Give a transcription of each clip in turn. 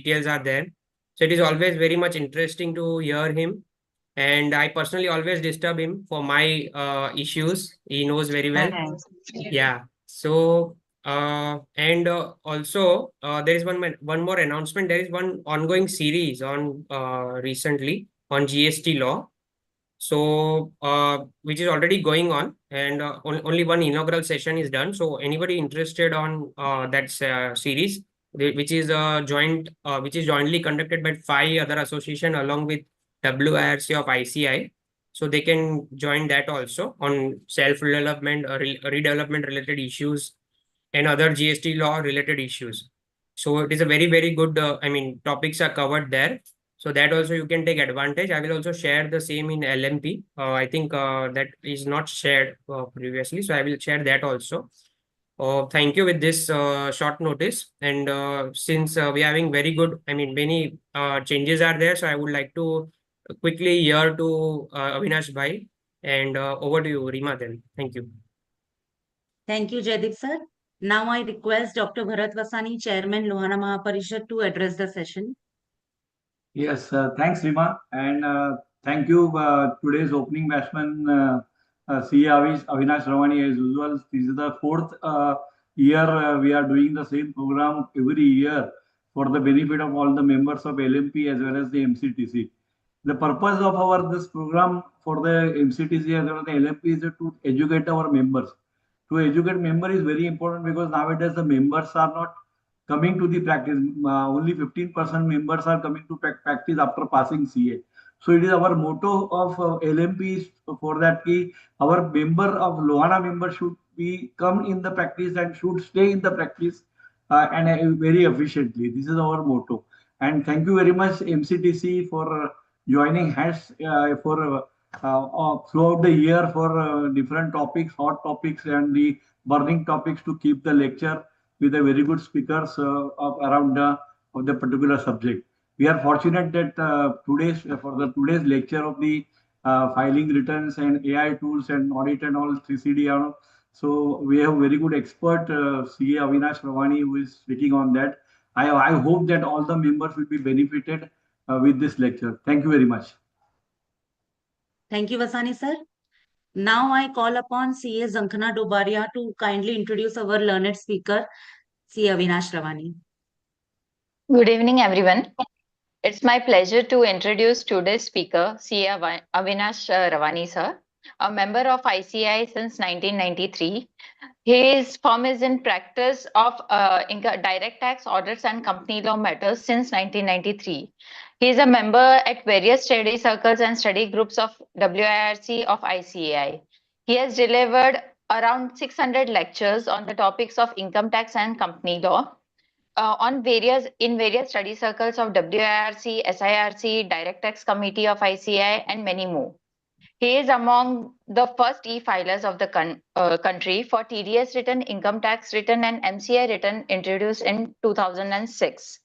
details are there. So it is always very much interesting to hear him. And I personally always disturb him for my issues. He knows very well. Yeah. So and also there is one more announcement. There is one ongoing series on recently on GST law. So which is already going on, and only one inaugural session is done. So anybody interested on that series, which is which is jointly conducted by 5 other association along with WIRC of ICI. So they can join that also on self-development, redevelopment related issues and other GST law related issues. So it is a very good, I mean, topics are covered there. So that also you can take advantage. I will also share the same in LMP. I think that is not shared previously. So I will share that also. Thank you with this short notice. And since we are having very good, I mean, many changes are there. So I would like to quickly hear to Avinash Bhai. And over to you, Rima then. Thank you. Thank you, Jaideep sir. Now I request Dr. Bharat Vasani, Chairman, Lohana Mahaparishad, to address the session. Yes, thanks, Rima, and thank you, today's opening batsman, CA Avinash Ravani, as usual. This is the fourth year we are doing the same program every year for the benefit of all the members of LMP as well as the MCTC. The purpose of this program for the MCTC as well as the LMP is to educate our members. To educate member is very important because nowadays the members are not coming to the practice. Only 15% members are coming to practice after passing CA. So it is our motto of LMP is for that our member of Lohana member should be come in the practice and should stay in the practice and very efficiently. This is our motto. And thank you very much MCTC for joining hands throughout the year for different topics, hot topics and the burning topics to keep the lecture with a very good speakers around of the particular subject. We are fortunate that today's lecture of the filing returns and AI tools and audit and all 3CD. So we have very good expert CA Avinash Ravani who is speaking on that. I hope that all the members will be benefited with this lecture. Thank you very much. Thank you, Vasani sir. Now I call upon CA Zankhana Dobaria to kindly introduce our learned speaker, CA Avinash Ravani. Good evening, everyone. It's my pleasure to introduce today's speaker, CA Avinash Ravani sir, a member of ICI since 1993. His firm is in practice of direct tax, audits and company law matters since 1993. He is a member at various study circles and study groups of WIRC of ICAI. He has delivered around 600 lectures on the topics of income tax and company law in various study circles of WIRC, SIRC, Direct Tax Committee of ICAI, and many more. He is among the first e-filers of the country for TDS return, income tax return, and MCI return introduced in 2006.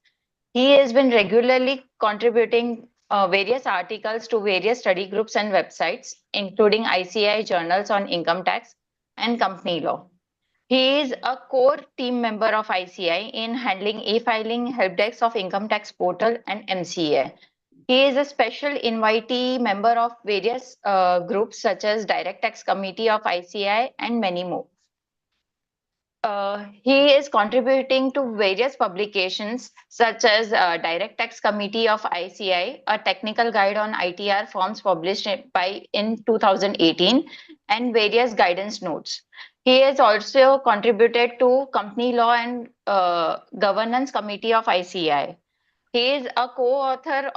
He has been regularly contributing various articles to various study groups and websites, including ICAI journals on income tax and company law. He is a core team member of ICAI in handling e-filing, help desk of income tax portal, and MCA. He is a special invitee member of various groups such as Direct Tax Committee of ICAI and many more. He is contributing to various publications such as Direct Tax Committee of ICAI, a technical guide on ITR forms published in 2018, and various guidance notes. He has also contributed to Company Law and Governance Committee of ICAI. He is a co-author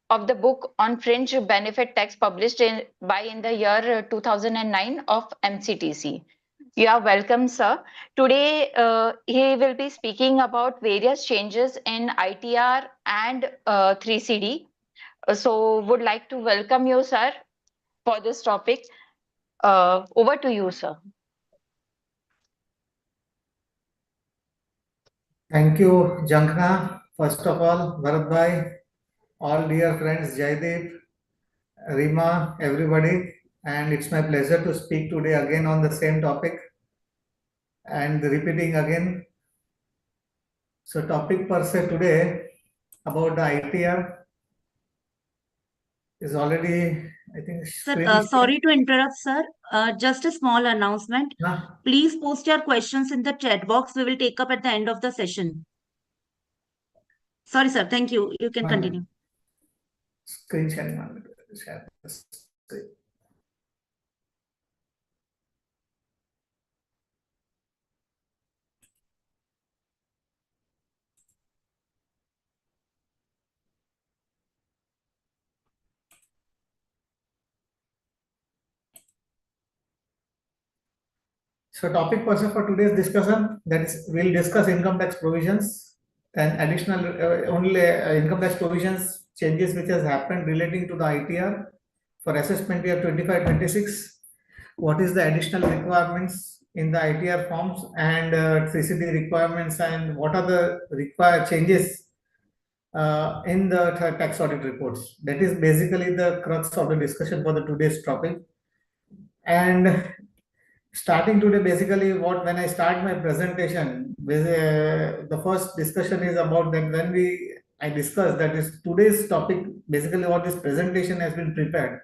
of the book on fringe benefit tax published in the year 2009 of MCTC. You are welcome, sir. Today, he will be speaking about various changes in ITR and 3CD. So, would like to welcome you, sir, for this topic. Over to you, sir. Thank you, Jankhana. First of all, Bharat Bhai, all dear friends, Jaideep, Rima, everybody, and it's my pleasure to speak today again on the same topic and repeating again. So topic per se today about the ITR is already, I think, Sir, sorry to interrupt, sir. Just a small announcement. Please post your questions in the chat box. We will take up at the end of the session. Sorry, sir. Thank you. You can continue. Screen sharing. Share the screen. So topic person for today's discussion, that is, we'll discuss income tax provisions and additional only income tax provisions changes which has happened relating to the ITR for assessment year 25-26. What is the additional requirements in the ITR forms and 3CD requirements, and what are the required changes in the tax audit reports? That is basically the crux of the discussion for the today's topic. And starting today, basically, when I start my presentation, the first discussion is about that when I discuss that is today's topic, basically what this presentation has been prepared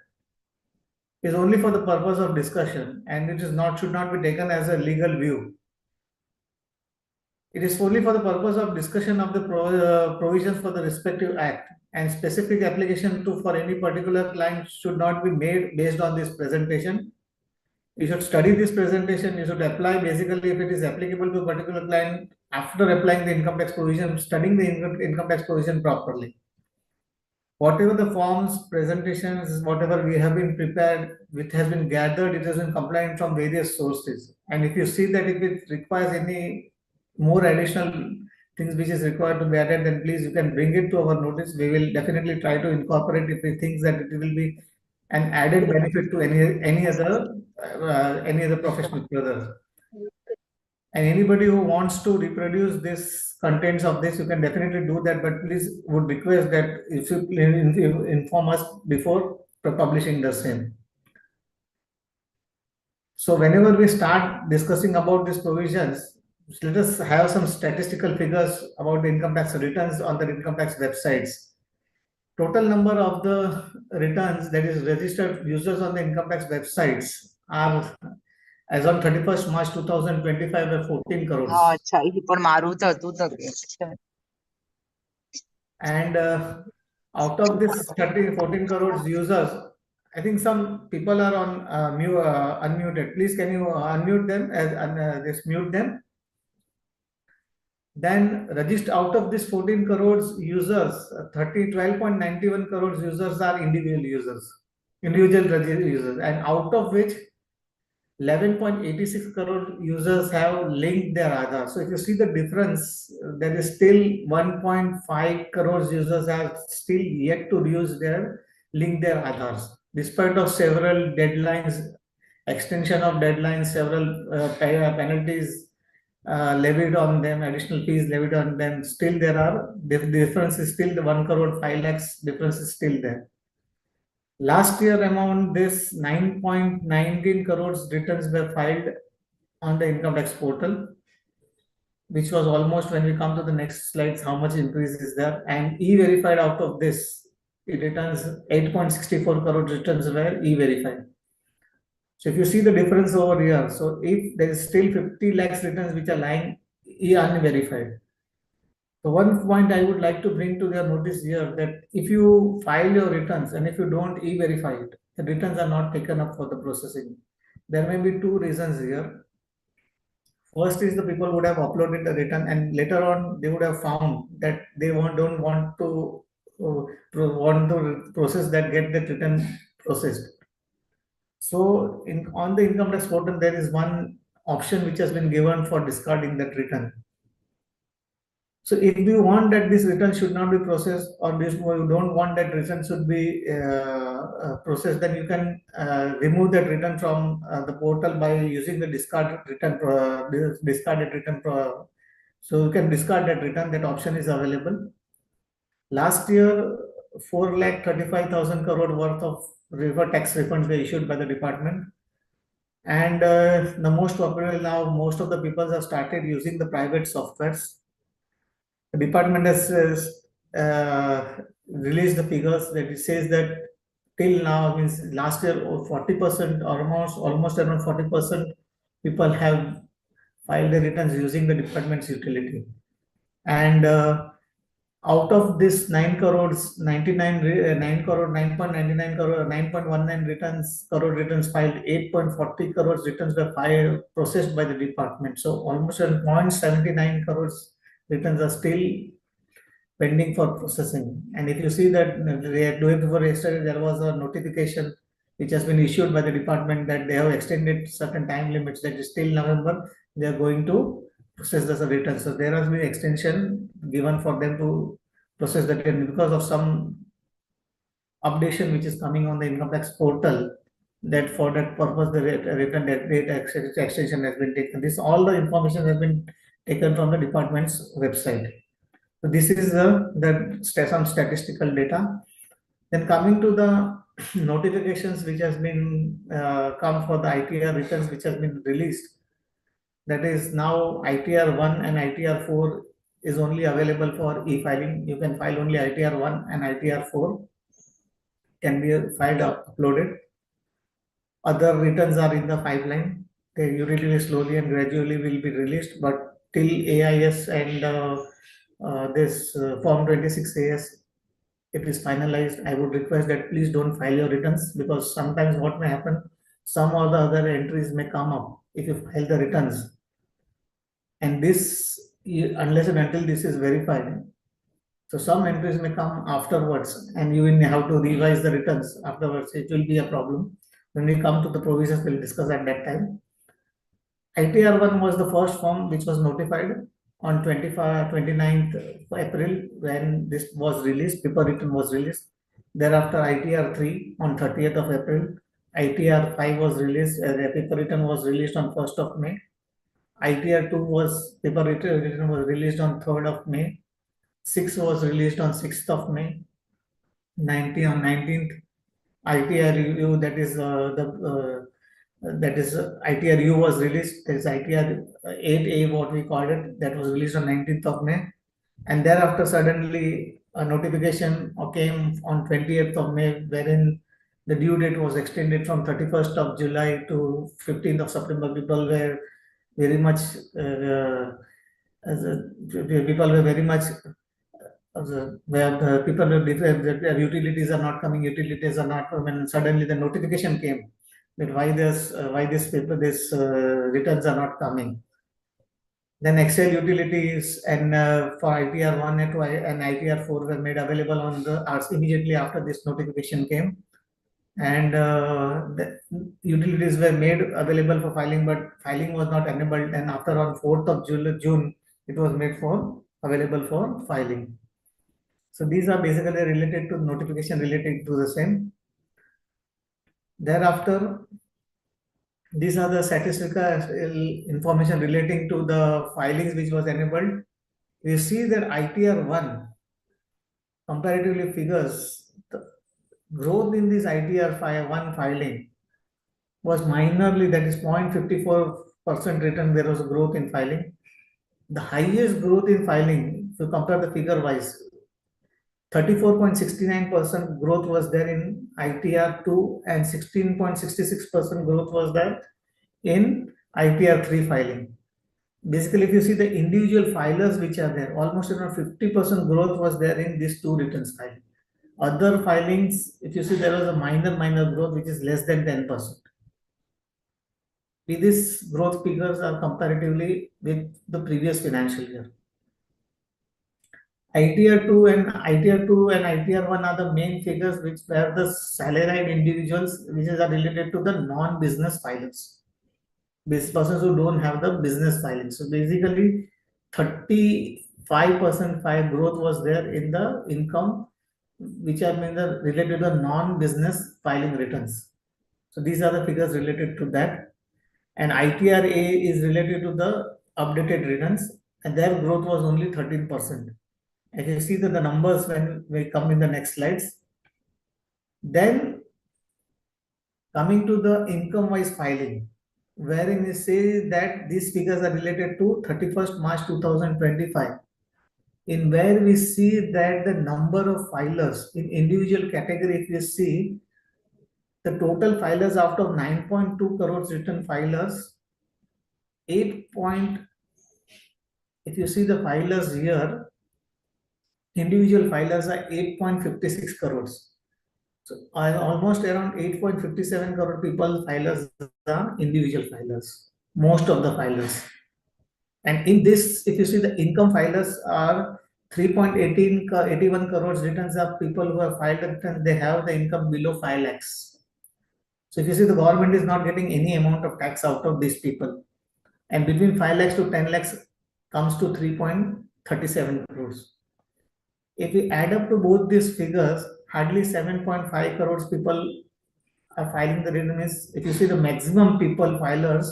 is only for the purpose of discussion, and it is not, should not be taken as a legal view. It is only for the purpose of discussion of the provisions for the respective act, and specific application for any particular client should not be made based on this presentation. You should study this presentation. You should apply, basically, if it is applicable to a particular client, after applying the income tax provision, studying the income tax provision properly. Whatever the forms, presentations, whatever we have been prepared, which has been gathered, it has been compliant from various sources. And if you see that if it requires any more additional things which is required to be added, then please you can bring it to our notice. We will definitely try to incorporate if we think that it will be an added benefit to any other professional further. And anybody who wants to reproduce this contents of this, you can definitely do that, but please would request that if you inform us before publishing the same. So whenever we start discussing about these provisions, let us have some statistical figures about the income tax returns on the income tax websites. Total number of the returns, that is registered users on the income tax websites, are as on 31st March 2025 were 14 crores. And out of this 14 crores users, I think some people are on unmuted. Please, can you unmute them just mute them? Then registered out of this 14 crores users, 12.91 crores users are individual users, and out of which 11.86 crore users have linked their Aadhaar. So if you see the difference, there is still 1.5 crores users are still yet to link their Aadhaars, despite of several deadlines, extension of deadlines, several penalties levied on them, additional fees levied on them. Still there are, the difference is still the 1 crore 5 lakhs difference is still there. Last year amount, this 9.19 crores returns were filed on the income tax portal, which was almost, when we come to the next slides, how much increase is there. And e-verified out of this, it returns 8.64 crore returns were e-verified. So if you see the difference over here, so if there is still 50 lakhs returns which are lying unverified. So one point I would like to bring to your notice here, that if you file your returns and if you don't e-verify it, the returns are not taken up for the processing. There may be two reasons here. First is the people would have uploaded the return, and later on they would have found that they don't want to process that, get that return processed. So on the income tax portal, there is one option which has been given for discarding that return. So if you want that this return should not be processed, or you don't want that return should be processed, then you can remove that return from the portal by using the discarded return. So you can discard that return. That option is available. Last year, 4,35,000 crore worth of tax refunds were issued by the department. And the most popular now, most of the people have started using the private softwares. The department has released the figures that it says that till now, means last year, 40% almost around 40% people have filed their returns using the department's utility. And out of this 9 crores, 9 crore, 9.99 crore, 9.19 crore returns filed, 8.40 crores returns were filed, processed by the department. So almost 0.79 crores returns are still pending for processing. And if you see that doing before yesterday, there was a notification which has been issued by the department that they have extended certain time limits, that is till November, they are going to process the return. So there has been extension given for them to process the return because of some updation which is coming on the income tax portal, that for that purpose the return date extension has been taken. This all the information has been taken from the department's website. So this is some statistical data. Then coming to the notifications which has been come for the ITR returns which has been released. That is now ITR 1 and ITR 4 is only available for e-filing. You can file only ITR 1 and ITR 4 can be filed uploaded. Other returns are in the pipeline. They usually slowly and gradually will be released, but till AIS and this Form 26AS, it is finalized, I would request that please don't file your returns, because sometimes what may happen, some or the other entries may come up if you file the returns. And this, unless and until this is verified, so some entries may come afterwards and you will have to revise the returns afterwards. It will be a problem. When we come to the provisions, we'll discuss at that time. ITR 1 was the first form which was notified on 29th April when this was released, paper return was released. Thereafter ITR 3 on 30th of April. ITR 5 was released, the paper return was released on 1st of May. ITR 2 was, paper return was released on 3rd of May. 6 was released on 6th of May. 90 on 19th. ITR review, that is ITRU was released. There is ITR 8A, what we called it, that was released on 19th of May. And thereafter, suddenly a notification came on 20th of May, wherein the due date was extended from 31st of July to 15th of September. People were very much, where people were their utilities are not coming, when suddenly the notification came that why this returns are not coming. Then Excel utilities and for ITR 1 and ITR 4 were made available on the hours immediately after this notification came. And the utilities were made available for filing, but filing was not enabled. And after on 4th of June, it was made available for filing. So these are basically related to notification related to the same. Thereafter, these are the statistical information relating to the filings which was enabled. You see that ITR 1 comparatively figures, the growth in this ITR 1 filing was minorly, that is 0.54% return, there was a growth in filing. The highest growth in filing, if you compare the figure wise, 34.69% growth was there in ITR 2 and 16.66% growth was there in ITR 3 filing. Basically, if you see the individual filers which are there, almost around 50% growth was there in these two returns filing. Other filings, if you see, there was a minor growth which is less than 10%. These growth figures are comparatively with the previous financial year. ITR 2 and ITR 1 are the main figures which were the salaried individuals, which are related to the non-business filers. These persons who don't have the business filing. So basically 35% growth was there in the income, which are related to the non-business filing returns. So these are the figures related to that. And ITR A is related to the updated returns, and their growth was only 13%. And you see that the numbers when we come in the next slides. Then coming to the income-wise filing, wherein we say that these figures are related to 31st March 2025. in where we see that the number of filers in individual category, if you see the total filers out of 9.2 crores written filers, 8 point, if you see the filers here, individual filers are 8.56 crores. So almost around 8.57 crore people filers are individual filers, most of the filers. And in this, if you see the income filers are 3.81 crores returns of people who have filed returns, they have the income below 5 lakhs. So if you see the government is not getting any amount of tax out of these people. And between 5 lakhs to 10 lakhs comes to 3.37 crores. If we add up to both these figures, hardly 7.5 crores people are filing the returns. If you see the maximum people filers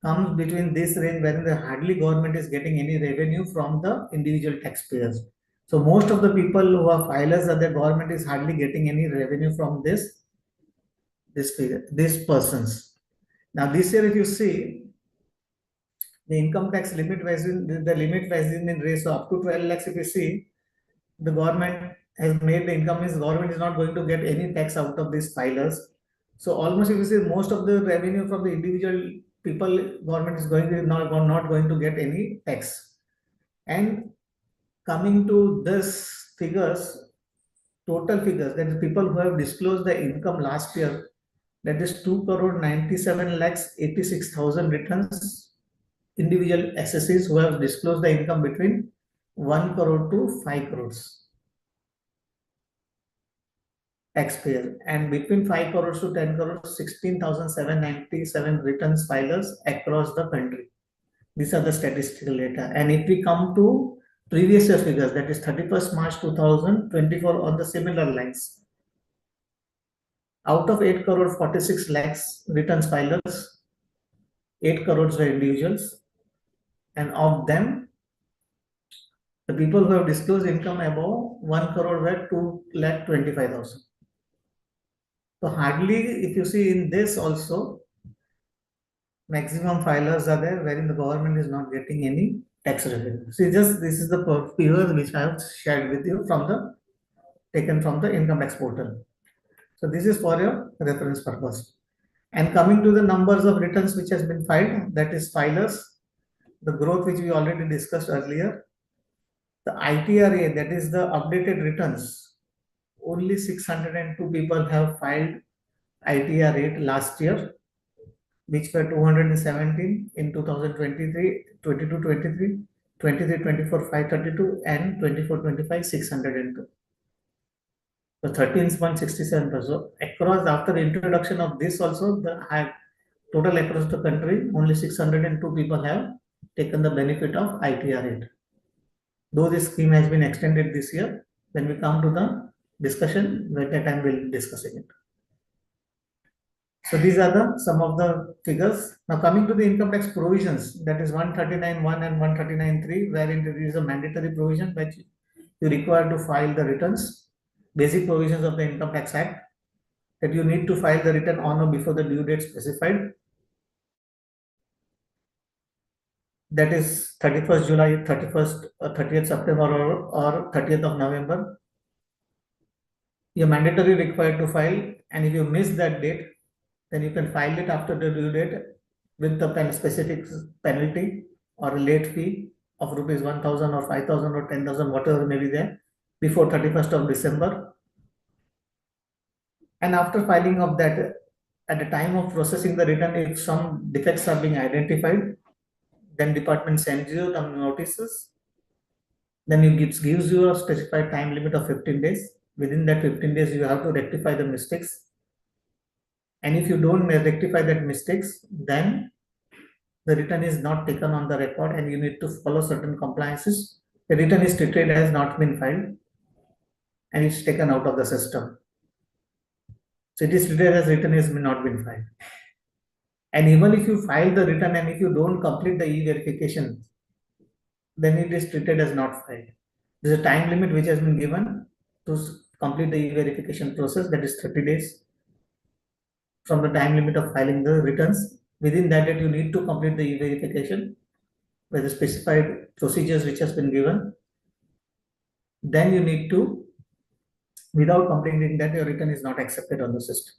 comes between this range wherein the hardly government is getting any revenue from the individual taxpayers. So most of the people who are filers are the government is hardly getting any revenue from this figure, these persons. Now this year if you see the income tax limit the limit in ratio up to 12 lakhs, if you see the government has made the income is government is not going to get any tax out of these filers. So almost if you see most of the revenue from the individual people, government is not going to get any tax. And coming to this figures, total figures, that is people who have disclosed the income last year, that is 2 crore 97 lakhs 86,000 returns, individual assessees who have disclosed the income between 1 crore to 5 crores. Taxpayer, and between 5 crores to 10 crores, 16,797 returns filers across the country. These are the statistical data. And if we come to previous year figures, that is 31st March 2024 on the similar lines, out of 8 crore 46 lakhs returns filers, 8 crores were individuals, and of them, the people who have disclosed income above 1 crore were 2,25,000. So hardly, if you see in this also, maximum filers are there wherein the government is not getting any tax revenue. See, just this is the figures which I have shared with you taken from the income tax portal. So this is for your reference purpose. And coming to the numbers of returns which has been filed, that is filers, the growth which we already discussed earlier. The ITR, that is the updated returns, only 602 people have filed ITR rate last year, which were 217 in 2023, 22-23, 23-24, 532, and 24-25, 602. So 13.67%. So across, after the introduction of this also, the total across the country, only 602 people have taken the benefit of ITR rate. Though this scheme has been extended this year, when we come to the discussion, at that time we'll be discussing it. So these are some of the figures. Now coming to the income tax provisions, that is 139.1 and 139.3, wherein there is a mandatory provision which you require to file the returns, basic provisions of the Income Tax Act, that you need to file the return on or before the due date specified. That is 31st July, 30th September or 30th of November. You're mandatory required to file, and if you miss that date, then you can file it after the due date with the specific penalty or a late fee of rupees 1,000 or 5,000 or 10,000, whatever may be there, before 31st of December. And after filing of that, at the time of processing the return, if some defects are being identified, then department sends you some notices. Then it gives you a specified time limit of 15 days. Within that 15 days, you have to rectify the mistakes. And if you don't rectify that mistakes, then the return is not taken on the record and you need to follow certain compliances. The return is treated as not been filed and it's taken out of the system. So it is treated as return has not been filed. And even if you file the return and if you don't complete the e-verification, then it is treated as not filed. There is a time limit which has been given to complete the e-verification process, that is 30 days from the time limit of filing the returns. Within that date, you need to complete the e-verification with the specified procedures which has been given. then you need to, without completing that, your return is not accepted on the system.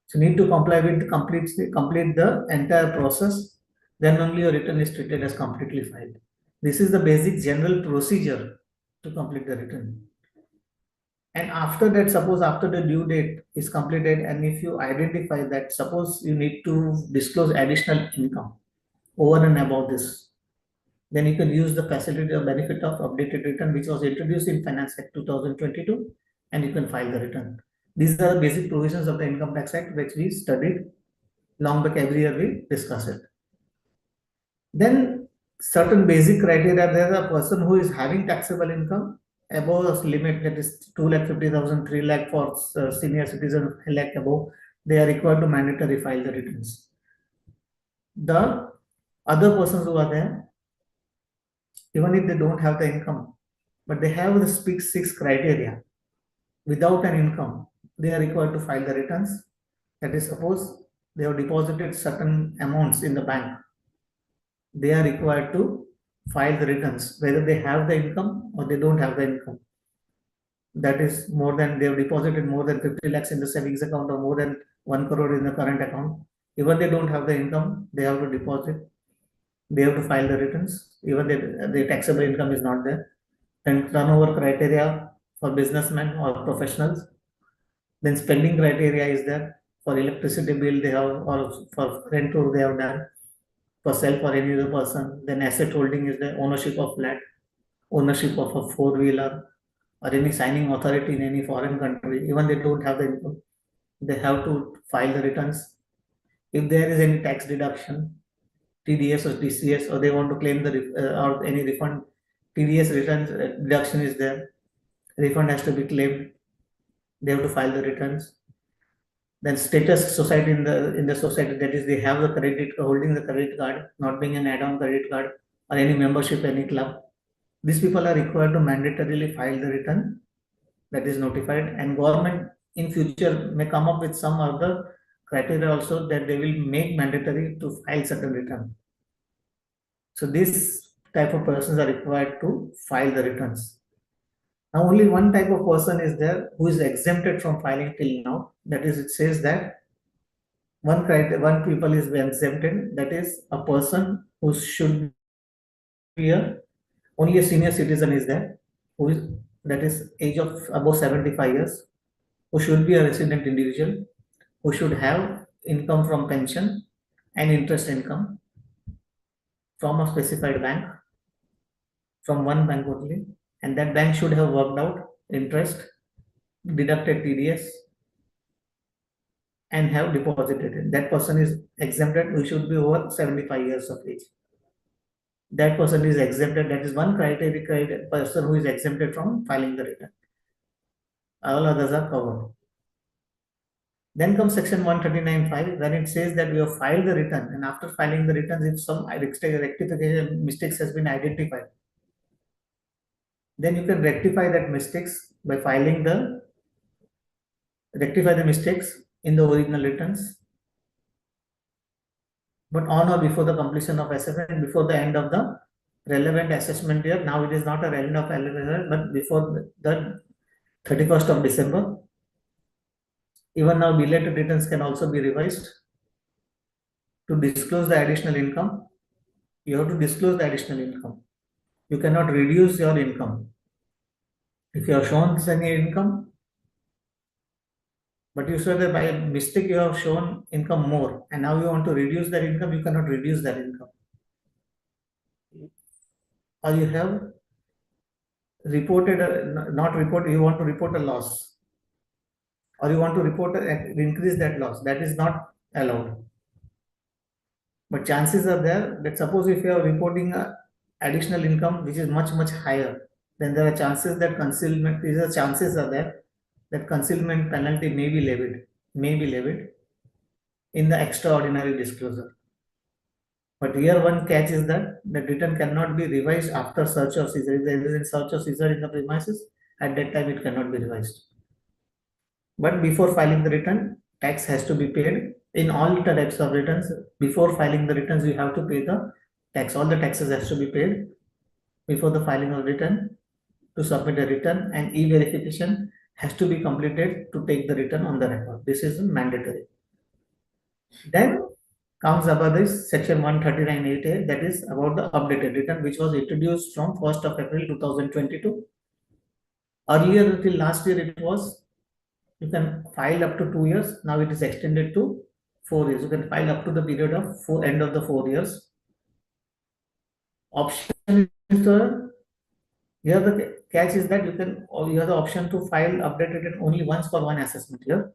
So you need to comply with complete the entire process, then only your return is treated as completely filed. This is the basic general procedure to complete the return. And after that, suppose after the due date is completed, and if you identify that, suppose you need to disclose additional income over and above this, then you can use the facility or benefit of updated return, which was introduced in Finance Act 2022, and you can file the return. These are the basic provisions of the Income Tax Act, which we studied long back. Every year we discuss it. Then certain basic criteria, there is a person who is having taxable income above a limit, that is 2,50,000, 3 lakh for senior citizen, 5 lakh above, they are required to mandatory file the returns. The other persons who are there, even if they don't have the income, but they have the six criteria, without an income, they are required to file the returns. That is, suppose they have deposited certain amounts in the bank, they are required to file the returns, whether they have the income or they don't have the income. That is, more than, they have deposited more than 50 lakhs in the savings account or more than 1 crore in the current account. Even they don't have the income, they have to deposit, they have to file the returns, even the taxable income is not there. Then turnover criteria for businessmen or professionals. Then spending criteria is there. For electricity bill they have, or for rent tour they have done, for self or any other person. Then asset holding is there, ownership of flat, ownership of a four-wheeler, or any signing authority in any foreign country. Even they don't have the income, they have to file the returns. If there is any tax deduction, TDS or TCS, or they want to claim the or any refund, TDS returns deduction is there, refund has to be claimed, they have to file the returns. Then status society in the society, that is, they have the credit, holding the credit card, not being an add-on credit card, or any membership, any club. These people are required to mandatorily file the return that is notified, and government in future may come up with some other criteria also that they will make mandatory to file certain return. So this type of persons are required to file the returns. Now only one type of person is there who is exempted from filing till now. That is, it says that one people is exempted, that is a person who should be only a senior citizen is there, who is, that is age of above 75 years, who should be a resident individual, who should have income from pension and interest income from a specified bank, from one bank only, and that bank should have worked out interest, deducted TDS, and have deposited it. That person is exempted, who should be over 75 years of age. That person is exempted. That is one criteria person who is exempted from filing the return. All others are covered. Then comes section 139(5), when it says that we have filed the return, and after filing the returns, if some rectification mistakes has been identified, then you can rectify that mistakes by filing rectify the mistakes in the original returns, but on or before the completion of assessment, before the end of the relevant assessment year. Now it is not a end of relevant, but before the 31st of December. Even now belated returns can also be revised. To disclose the additional income, you have to disclose the additional income. You cannot reduce your income. If you have shown any income, but you said that by mistake you have shown income more, and now you want to reduce that income, you cannot reduce that income. Or you have reported, not reported, you want to report a loss, or you want to increase that loss, that is not allowed. But chances are there that suppose if you are reporting additional income which is much higher, then there are chances that concealment, chances are there that concealment penalty may be levied in the extraordinary disclosure. But here one catch is that the return cannot be revised after search or seizure. If there is a search or seizure in the premises, at that time it cannot be revised. But before filing the return, tax has to be paid. In all the types of returns, before filing the returns, you have to pay the tax. All the taxes has to be paid before the filing of return. to submit a return, and e-verification has to be completed to take the return on the record. This is mandatory. Then comes about this section 139(8)(a), that is about the updated return, which was introduced from 1st of April 2022. Earlier till last year it was you can file up to 2 years. Now it is extended to 4 years. You can file up to the period of end of the 4 years. Option is here the catch is that you have the option to file updated return only once for one assessment year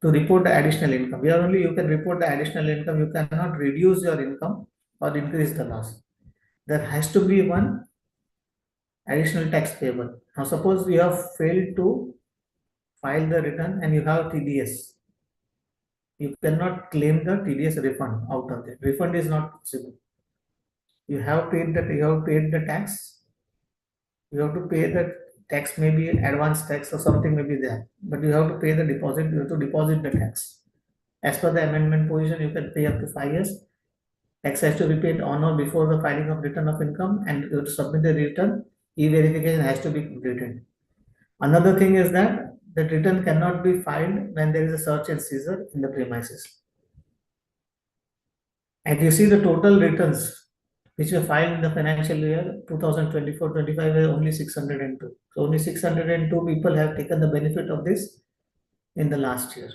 to report the additional income. Here only you can report the additional income. You cannot reduce your income or increase the loss. There has to be one additional tax payable. Now suppose you have failed to file the return and you have TDS. You cannot claim the TDS refund out of it. Refund is not possible. You have paid the tax. You have to pay the tax, maybe advance tax or something may be there, but you have to pay the deposit. You have to deposit the tax. As per the amendment position, you can pay up to 5 years. Tax has to be paid on or before the filing of return of income, and you have to submit the return. E-verification has to be completed. Another thing is that the return cannot be filed when there is a search and seizure in the premises. And you see the total returns which were filed in the financial year 2024-25 were only 602. So only 602 people have taken the benefit of this in the last year.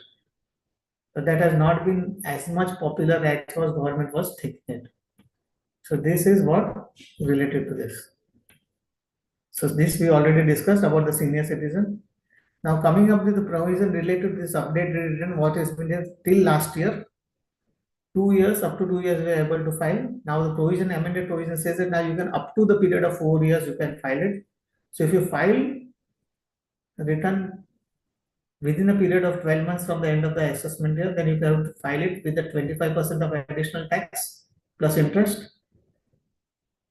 But that has not been as much popular as government was thinking. So this is what related to this. So this we already discussed about the senior citizen. Now coming up with the provision related to this updated return, what is been there till last year, 2 years, up to 2 years we are able to file. Now the provision, amended provision says that now you can up to the period of 4 years you can file it. So if you file return within a period of 12 months from the end of the assessment year, then you have to file it with the 25% of additional tax plus interest.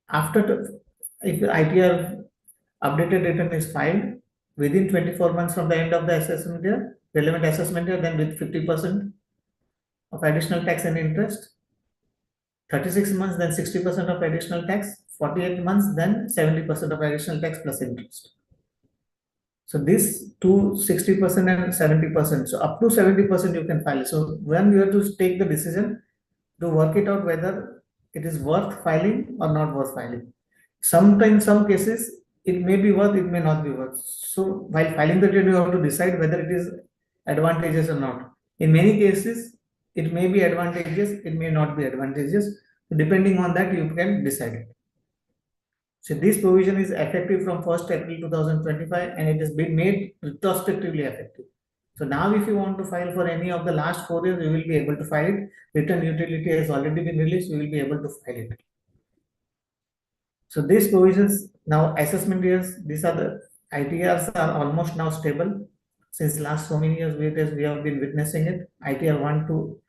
After, if the ITR updated return is filed within 24 months from the end of the assessment year, relevant assessment year, then with 50% of additional tax and interest, 36 months, then 60% of additional tax, 48 months, then 70% of additional tax plus interest. So this to 60% and 70%. So up to 70% you can file. So when you have to take the decision to work it out whether it is worth filing or not worth filing. Sometimes, some cases, it may be worth, it may not be worth. So while filing the return, you have to decide whether it is advantageous or not. In many cases, it may be advantageous, it may not be advantageous. Depending on that, you can decide it. So this provision is effective from 1st April 2025 and it has been made retrospectively effective. So now if you want to file for any of the last 4 years, you will be able to file it. Return utility has already been released, you will be able to file it. So these provisions, now assessment years, these are the ITRs are almost now stable. Since last so many years we have been witnessing it. ITR 1 to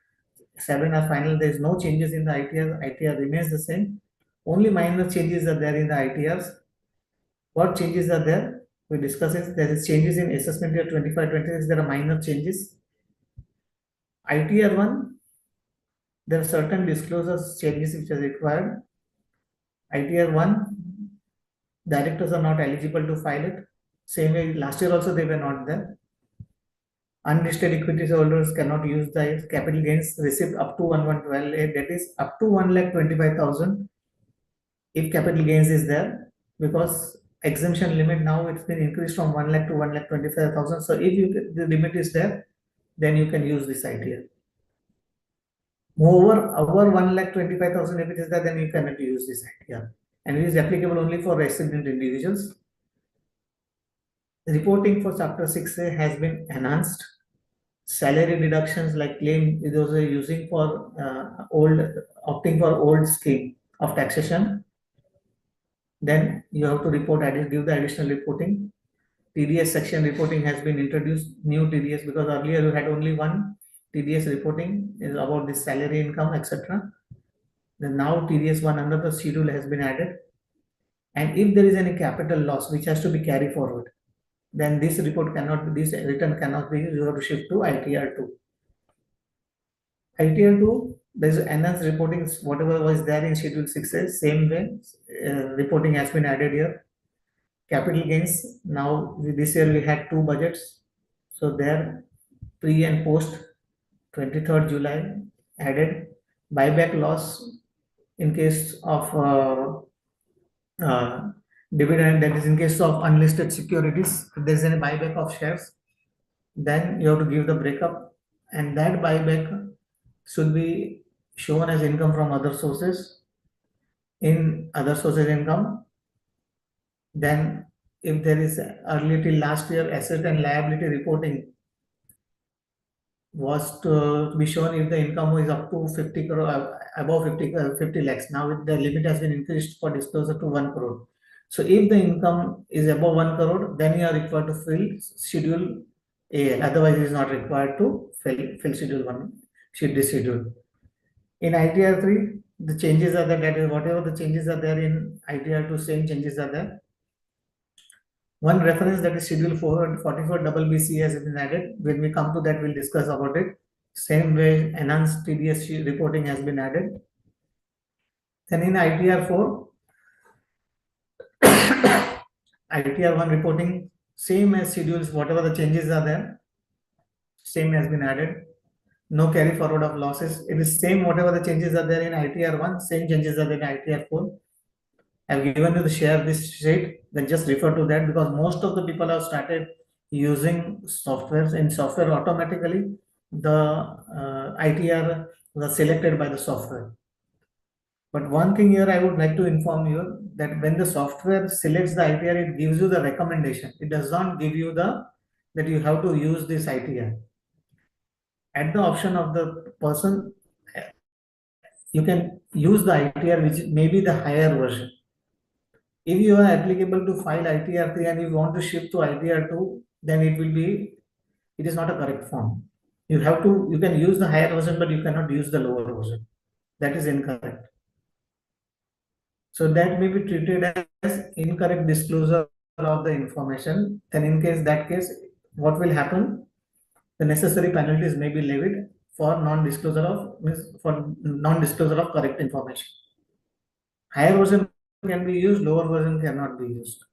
7 are final, there is no changes in the ITR, ITR remains the same. Only minor changes are there in the ITRs. What changes are there? We discuss it. There is changes in assessment year 25-26. There are minor changes. ITR 1, there are certain disclosures changes which are required. ITR 1, directors are not eligible to file it. Same way last year also they were not there. Unlisted equity holders cannot use the capital gains received up to 1112, that is up to 1,25,000 if capital gains is there, because exemption limit now it's been increased from 1 lakh to 1,25,000. So if the limit is there, then you can use this ITR. Moreover, over 1,25,000 if it is there, then you cannot use this ITR, and it is applicable only for resident individuals. Reporting for Chapter 6A has been enhanced. Salary deductions like claim those are using for opting for old scheme of taxation. Then you have to report, give the additional reporting. TDS section reporting has been introduced, new TDS, because earlier you had only one TDS reporting is about the salary, income, etc. Then now TDS 1 under the schedule has been added. And if there is any capital loss which has to be carried forward, then this report cannot be, this return cannot be used. You have to shift to ITR 2. ITR 2, there is enhanced reporting, whatever was there in Schedule 6A, same way reporting has been added here. capital gains. Now this year we had 2 budgets, so there pre and post 23rd July added. Buyback loss in case of dividend, that is in case of unlisted securities, if there is any buyback of shares, then you have to give the breakup, and that buyback should be shown as income from other sources in other sources income. Then if there is early till last year asset and liability reporting was to be shown if the income is up to 50 crore, above 50 lakhs. Now the limit has been increased for disclosure to 1 crore. So if the income is above 1 crore, then you are required to fill schedule AL. Otherwise, it is not required to fill schedule 1, this schedule. In ITR 3, the changes are there. That is, whatever the changes are there in ITR 2, same changes are there. One reference, that is schedule 44 BC has been added. When we come to that, we'll discuss about it. Same way, enhanced TDS reporting has been added. Then in ITR 4, ITR 1 reporting, same as schedules, whatever the changes are there, same has been added. No carry forward of losses. It is same, whatever the changes are there in ITR 1, same changes are there in ITR 4. I've given you the share this sheet, then just refer to that, because most of the people have started using softwares. In software, automatically the ITR was selected by the software. But one thing here I would like to inform you, that when the software selects the ITR, it gives you the recommendation. It does not give you that you have to use this ITR. At the option of the person, you can use the ITR which may be the higher version. If you are applicable to file ITR 3 and you want to shift to ITR 2, then it is not a correct form. You can use the higher version, but you cannot use the lower version. That is incorrect. So that may be treated as incorrect disclosure of the information. Then in that case, what will happen? The necessary penalties may be levied for non-disclosure of correct information. Higher version can be used, lower version cannot be used.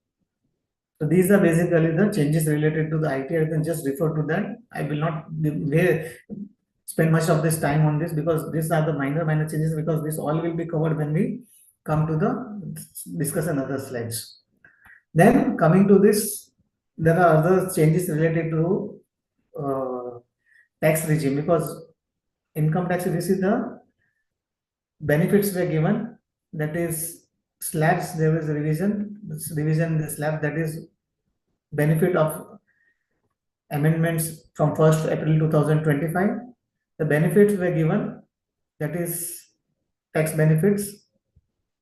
So these are basically the changes related to the ITR. You can just refer to that. I will not spend much of this time on this, because these are the minor changes, because this all will be covered when we come to discuss another slides. Then coming to this, there are other changes related to tax regime, because income tax, if you see the benefits were given, that is slabs, there was a revision in the slab, that is benefit of amendments from 1st April 2025. The benefits were given, that is tax benefits,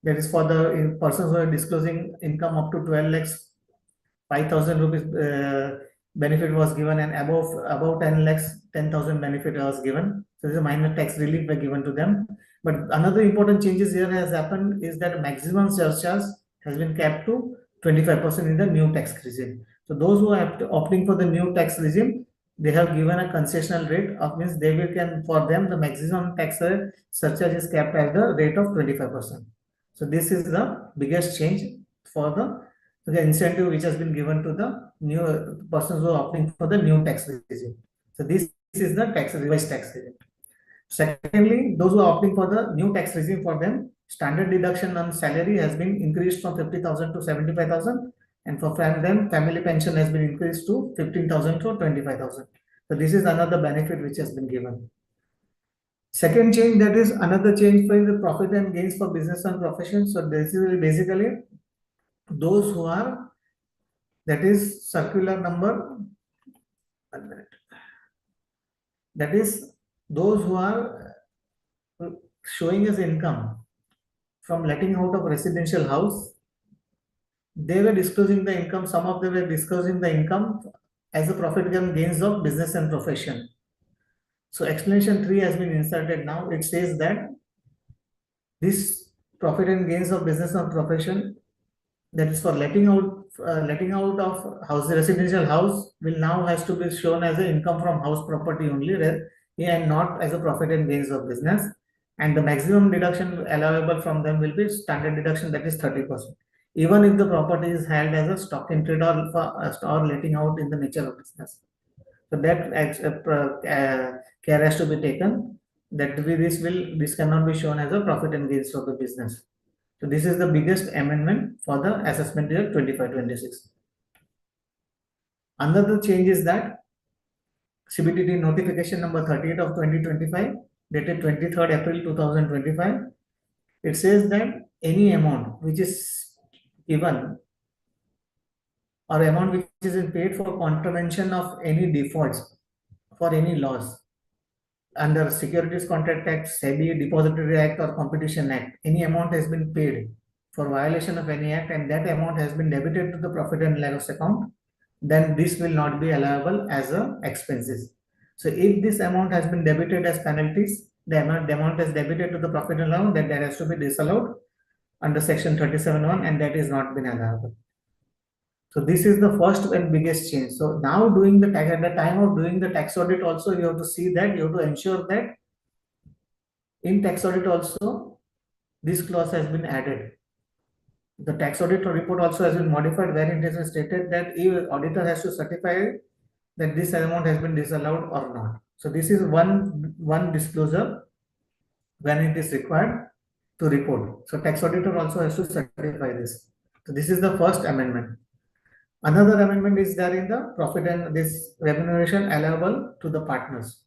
that is for the persons who are disclosing income up to 12 lakhs, 5,000 rupees benefit was given, and above 10 lakhs, 10,000 benefit was given. So this is a minor tax relief were given to them. But another important changes here has happened is that maximum surcharge has been capped to 25% in the new tax regime. So those who are opting for the new tax regime, they have given a concessional rate of, means they can, for them the maximum tax surcharge is capped at the rate of 25%. So this is the biggest change for the incentive which has been given to the new persons who are opting for the new tax regime. So this is the revised tax regime. Secondly, those who are opting for the new tax regime, for them standard deduction on salary has been increased from 50,000 to 75,000, and for them family pension has been increased to 15,000 to 25,000. So this is another benefit which has been given. Second change, that is another change for the profit and gains for business and profession. So this is basically those who are, that is circular number, 1 minute, that is those who are showing as income from letting out of residential house, they were disclosing the income. Some of them were disclosing the income as a profit and gains of business and profession. So explanation 3 has been inserted now. It says that this profit and gains of business and profession, that is for letting out of house, residential house, will now has to be shown as an income from house property only, and not as a profit and gains of business. And the maximum deduction allowable from them will be standard deduction, that is 30%. even if the property is held as a stock in trade or letting out in the nature of business. So that care has to be taken, that this cannot be shown as a profit and gains of the business. So this is the biggest amendment for the assessment year 25-26. Another change is that CBDT notification number 38 of 2025, dated 23rd April 2025. It says that any amount which is given or amount which is paid for contravention of any defaults for any loss under Securities Contract Act, SEBI, Depository Act or Competition Act, any amount has been paid for violation of any act and that amount has been debited to the profit and loss account, then this will not be allowable as a expenses. So if this amount has been debited as penalties, the amount is debited to the profit and loss, then that has to be disallowed under section 37(1) and that is not been allowable. So this is the first and biggest change. So now doing the tax, at the time of doing the tax audit also, you have to see that, you have to ensure that in tax audit also, this clause has been added. The tax audit report also has been modified wherein it is stated that if auditor has to certify that this amount has been disallowed or not. So this is one disclosure when it is required to report. So tax auditor also has to certify this. So this is the first amendment. Another amendment is there in the profit and this remuneration allowable to the partners.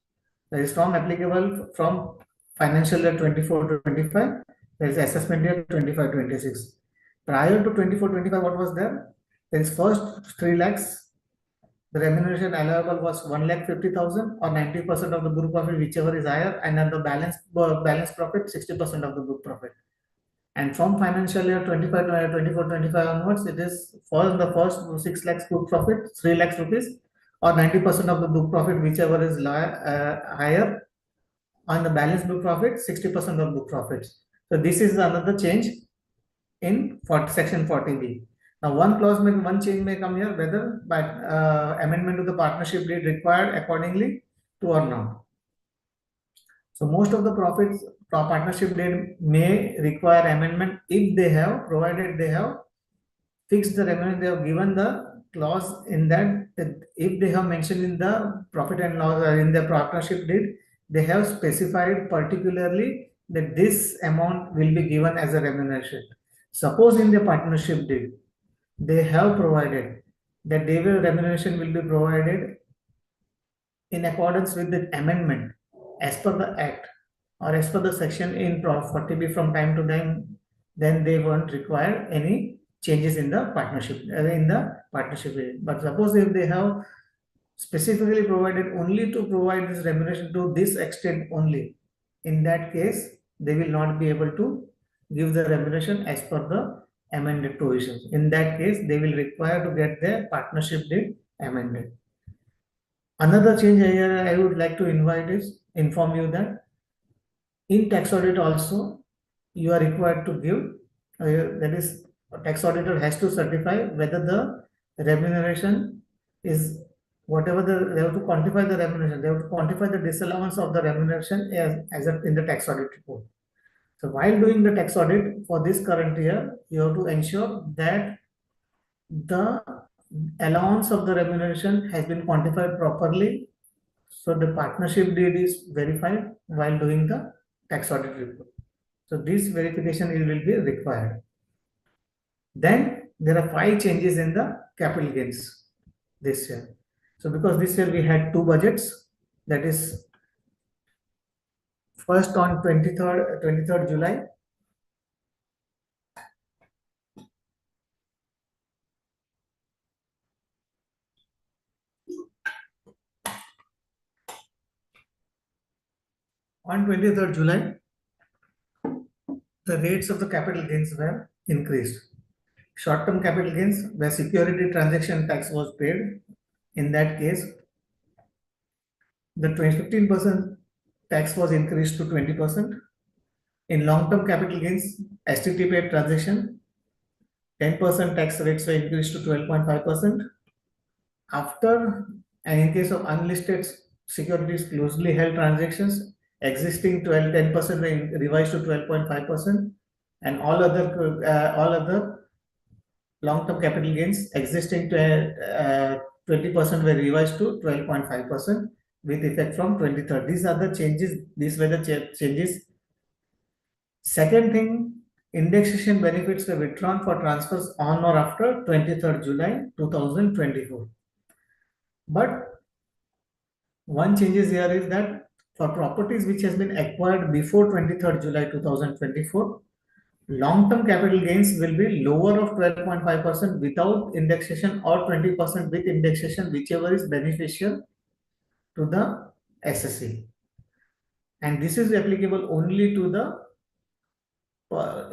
That is from applicable from financial year 24-25. There is assessment year 25-26. Prior to 24-25, what was there? There is first 3 lakhs. The remuneration allowable was 1,50,000 or 90% of the book profit, whichever is higher, and then the balance profit 60% of the book profit. And from financial year 24-25 onwards, it is for the first 6 lakhs book profit, 3 lakhs rupees, or 90% of the book profit, whichever is higher. On the balance book profit, 60% of book profits. So this is another change in section 40B. Now, one change may come here, whether by amendment to the partnership deed required accordingly to or not. So most of the profits partnership deed may require amendment if they have, provided they have fixed the remuneration, they have given the clause in that if they have mentioned in the profit and loss in the partnership deed, they have specified particularly that this amount will be given as a remuneration. Suppose in the partnership deed, they have provided that remuneration will be provided in accordance with the amendment as per the act or as per the section in 40B from time to time, then they won't require any changes in the partnership deed. But suppose if they have specifically provided only to provide this remuneration to this extent only, in that case, they will not be able to give the remuneration as per the amended provisions. In that case, they will require to get their partnership deed amended. Another change here I would like to inform you that in tax audit also, you are required to give, that is, tax auditor has to certify whether the remuneration is whatever they have to quantify the remuneration, they have to quantify the disallowance of the remuneration as in the tax audit report. So while doing the tax audit for this current year, you have to ensure that the allowance of the remuneration has been quantified properly. So the partnership deed is verified while doing the tax audit report. So this verification will be required. Then there are 5 changes in the capital gains this year. So because this year we had 2 budgets, that is first on 23rd July. On 23rd July, the rates of the capital gains were increased. Short-term capital gains where security transaction tax was paid. In that case, the 15% tax was increased to 20%. In long-term capital gains, STT paid transaction, 10% tax rates were increased to 12.5%. After, and in case of unlisted securities closely held transactions, existing 10% were revised to 12.5%, and all other long-term capital gains existing to 20% were revised to 12.5% with effect from 23rd. These are the changes. These were the changes. Second thing, indexation benefits were withdrawn for transfers on or after 23rd July 2024. But one changes here is that for properties which has been acquired before 23rd July 2024, long-term capital gains will be lower of 12.5% without indexation or 20% with indexation, whichever is beneficial to the SSE. And this is applicable only to the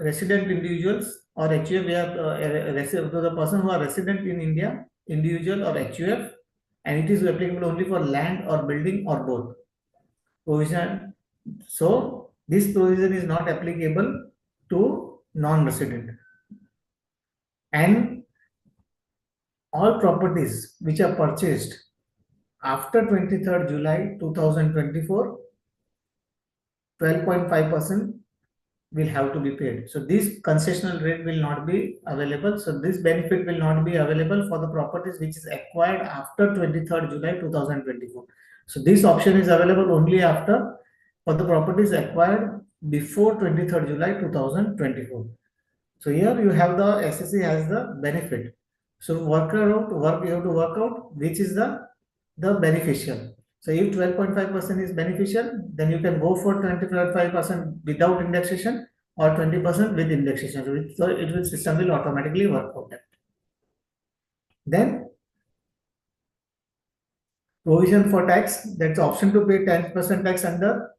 resident individuals or HUF, to the person who are resident in India, individual or HUF, and it is applicable only for land or building or both. Provision. So this provision is not applicable to non-resident. And all properties which are purchased after 23rd July 2024, 12.5% will have to be paid. So this concessional rate will not be available. So this benefit will not be available for the properties which is acquired after 23rd July 2024. So this option is available only after for the properties acquired before 23rd July 2024. So here you have the SSE has the benefit. So you have to work out which is the beneficial. So if 12.5% is beneficial, then you can go for 25% without indexation or 20% with indexation. So it will system will automatically work out. Then provision for tax, that's option to pay 10% tax under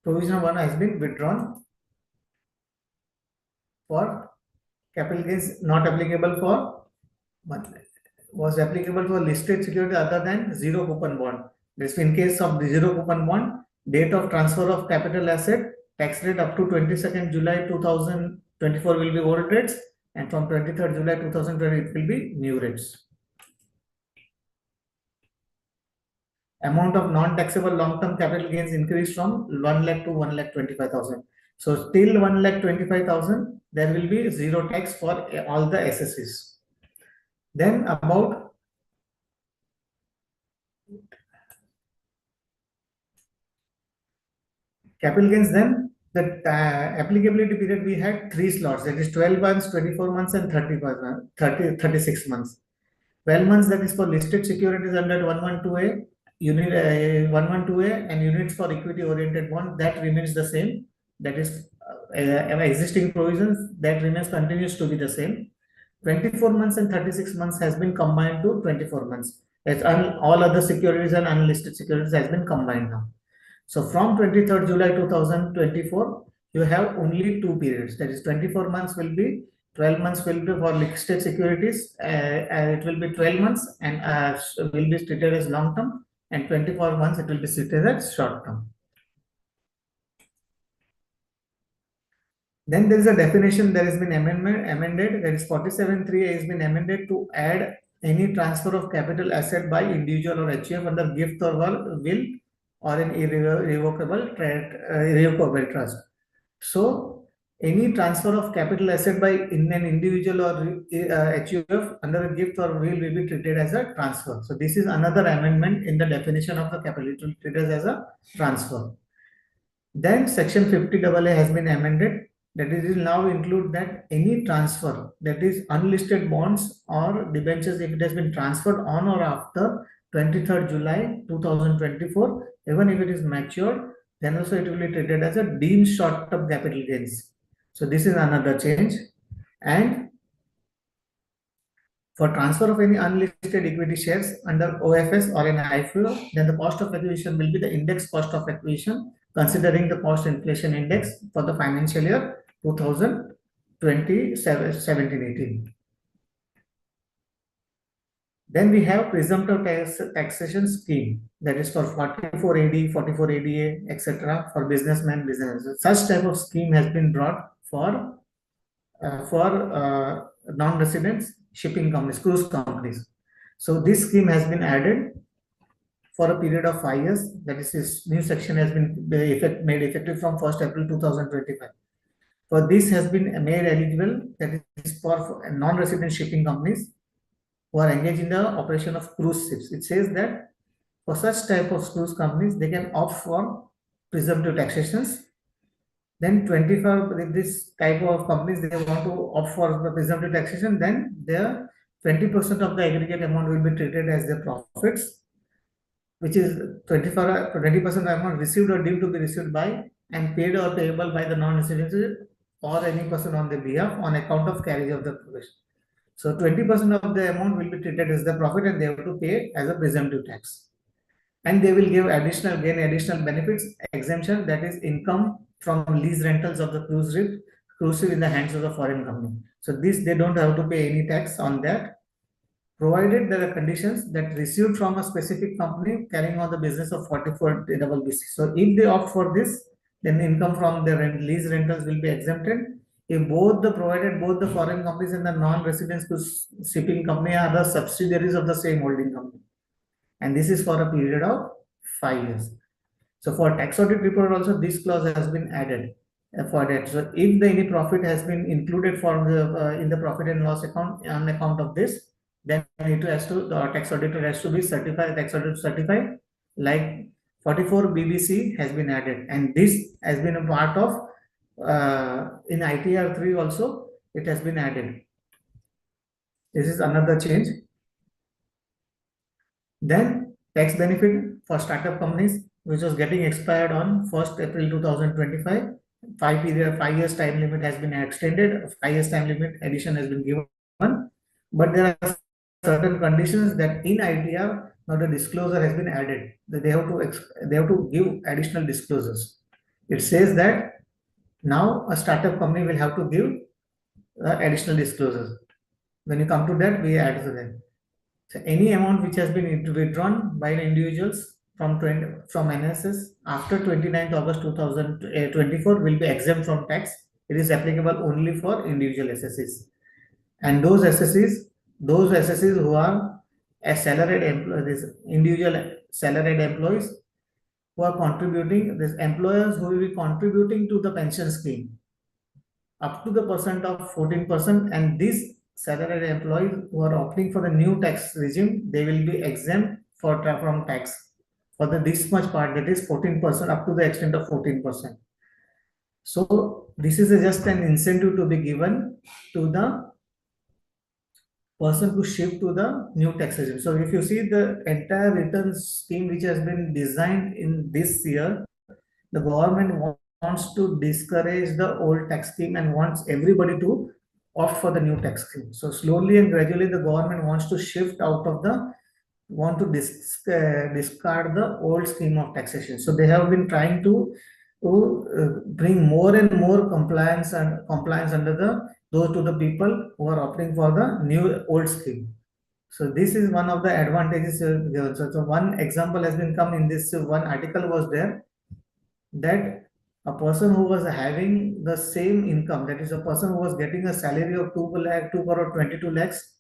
provision 1 has been withdrawn for capital gains not applicable for was applicable for listed security other than zero coupon bond. This in case of the zero coupon bond, date of transfer of capital asset, tax rate up to 22nd July 2024 will be old rates, and from 23rd July 2020 it will be new rates. Amount of non-taxable long-term capital gains increased from 1 lakh to 1,25,000. So till 1,25,000, there will be zero tax for all the SSEs. Then about capital gains, then the applicability period we had 3 slots, that is 12 months, 24 months, and 36 months. 12 months, that is for listed securities under 112A, unit 112A, and units for equity oriented bond, that remains the same. That is existing provisions that continues to be the same. 24 months and 36 months has been combined to 24 months. As all other securities and unlisted securities has been combined now. So from 23rd July 2024, you have only 2 periods. That is 24 months will be 12 months will be for listed securities. It will be 12 months and will be treated as long term, and 24 months it will be treated as short term. Then there is a definition that has been amended. That is 47(3) has been amended to add any transfer of capital asset by individual or HUF under gift or will or an irrevocable trust. So any transfer of capital asset by an individual or HUF under a gift or will be treated as a transfer. So this is another amendment in the definition of the capital. It will be treated as a transfer. Then section 50AA has been amended. That is, it will now include that any transfer, that is unlisted bonds or debentures, if it has been transferred on or after 23rd July 2024, even if it is matured, then also it will be treated as a deemed short-term capital gains. So this is another change. And for transfer of any unlisted equity shares under OFS or an IFO, then the cost of acquisition will be the index cost of acquisition, considering the cost inflation index for the financial year 2017-18. Then we have presumptive taxation scheme, that is for 44AD, 44ADA, etc. for businessmen, businesses. Such type of scheme has been brought for non-residents, shipping companies, cruise companies. So this scheme has been added for a period of 5 years. That is, this new section has been made effective from 1st April 2025. For this has been made eligible, that is for non-resident shipping companies who are engaged in the operation of cruise ships. It says that for such type of cruise companies, they can opt for presumptive taxations. Then 25, if this type of companies, they want to opt for the presumptive taxation, then their 20% of the aggregate amount will be treated as their profits, which is 20% amount received or due to be received by and paid or payable by the non-residents or any person on their behalf on account of carriage of the profession. So 20% of the amount will be treated as the profit and they have to pay as a presumptive tax. And they will give additional benefits exemption, that is income from lease rentals of the cruise ship in the hands of the foreign company. So this, they don't have to pay any tax on that, provided there are conditions that received from a specific company carrying on the business of 44 BC. So if they opt for this, then the income from the lease rentals will be exempted. If both the foreign companies and the non-resident shipping company are the subsidiaries of the same holding company, and this is for a period of 5 years. So for tax audit report also, this clause has been added for that. So if any profit has been included for the in the profit and loss account on account of this, then the tax auditor has to be certified, tax auditor certified, like 44 BBC has been added, and this has been a part of in ITR 3 also it has been added. This is another change. Then tax benefit for startup companies, which was getting expired on 1st April 2025. 5 years time limit has been extended. 5 years time limit addition has been given, but there are certain conditions that in ITR now the disclosure has been added. That they have to give additional disclosures. It says that now a startup company will have to give additional disclosures. When you come to that, we add to them. So any amount which has been withdrawn by individuals from NSS after 29th August 2024 will be exempt from tax. It is applicable only for individual SSEs. And those SSEs who are as salaried employees, individual salaried employees who are contributing, these employers who will be contributing to the pension scheme up to the percent of 14%, and these salaried employees who are opting for the new tax regime, they will be exempt from tax for this much part, that is 14%, up to the extent of 14%. So this is just an incentive to be given to the person to shift to the new tax regime. So if you see the entire return scheme which has been designed in this year, the government wants to discourage the old tax scheme and wants everybody to opt for the new tax scheme. So slowly and gradually the government wants to shift out of discard the old scheme of taxation. So they have been trying to bring more and more compliance under those to the people who are opting for the new old scheme. So this is one of the advantages given. So one example has been come in this one article was there, that a person who was having the same income, that is a person who was getting a salary of 2 crore 22 lakhs,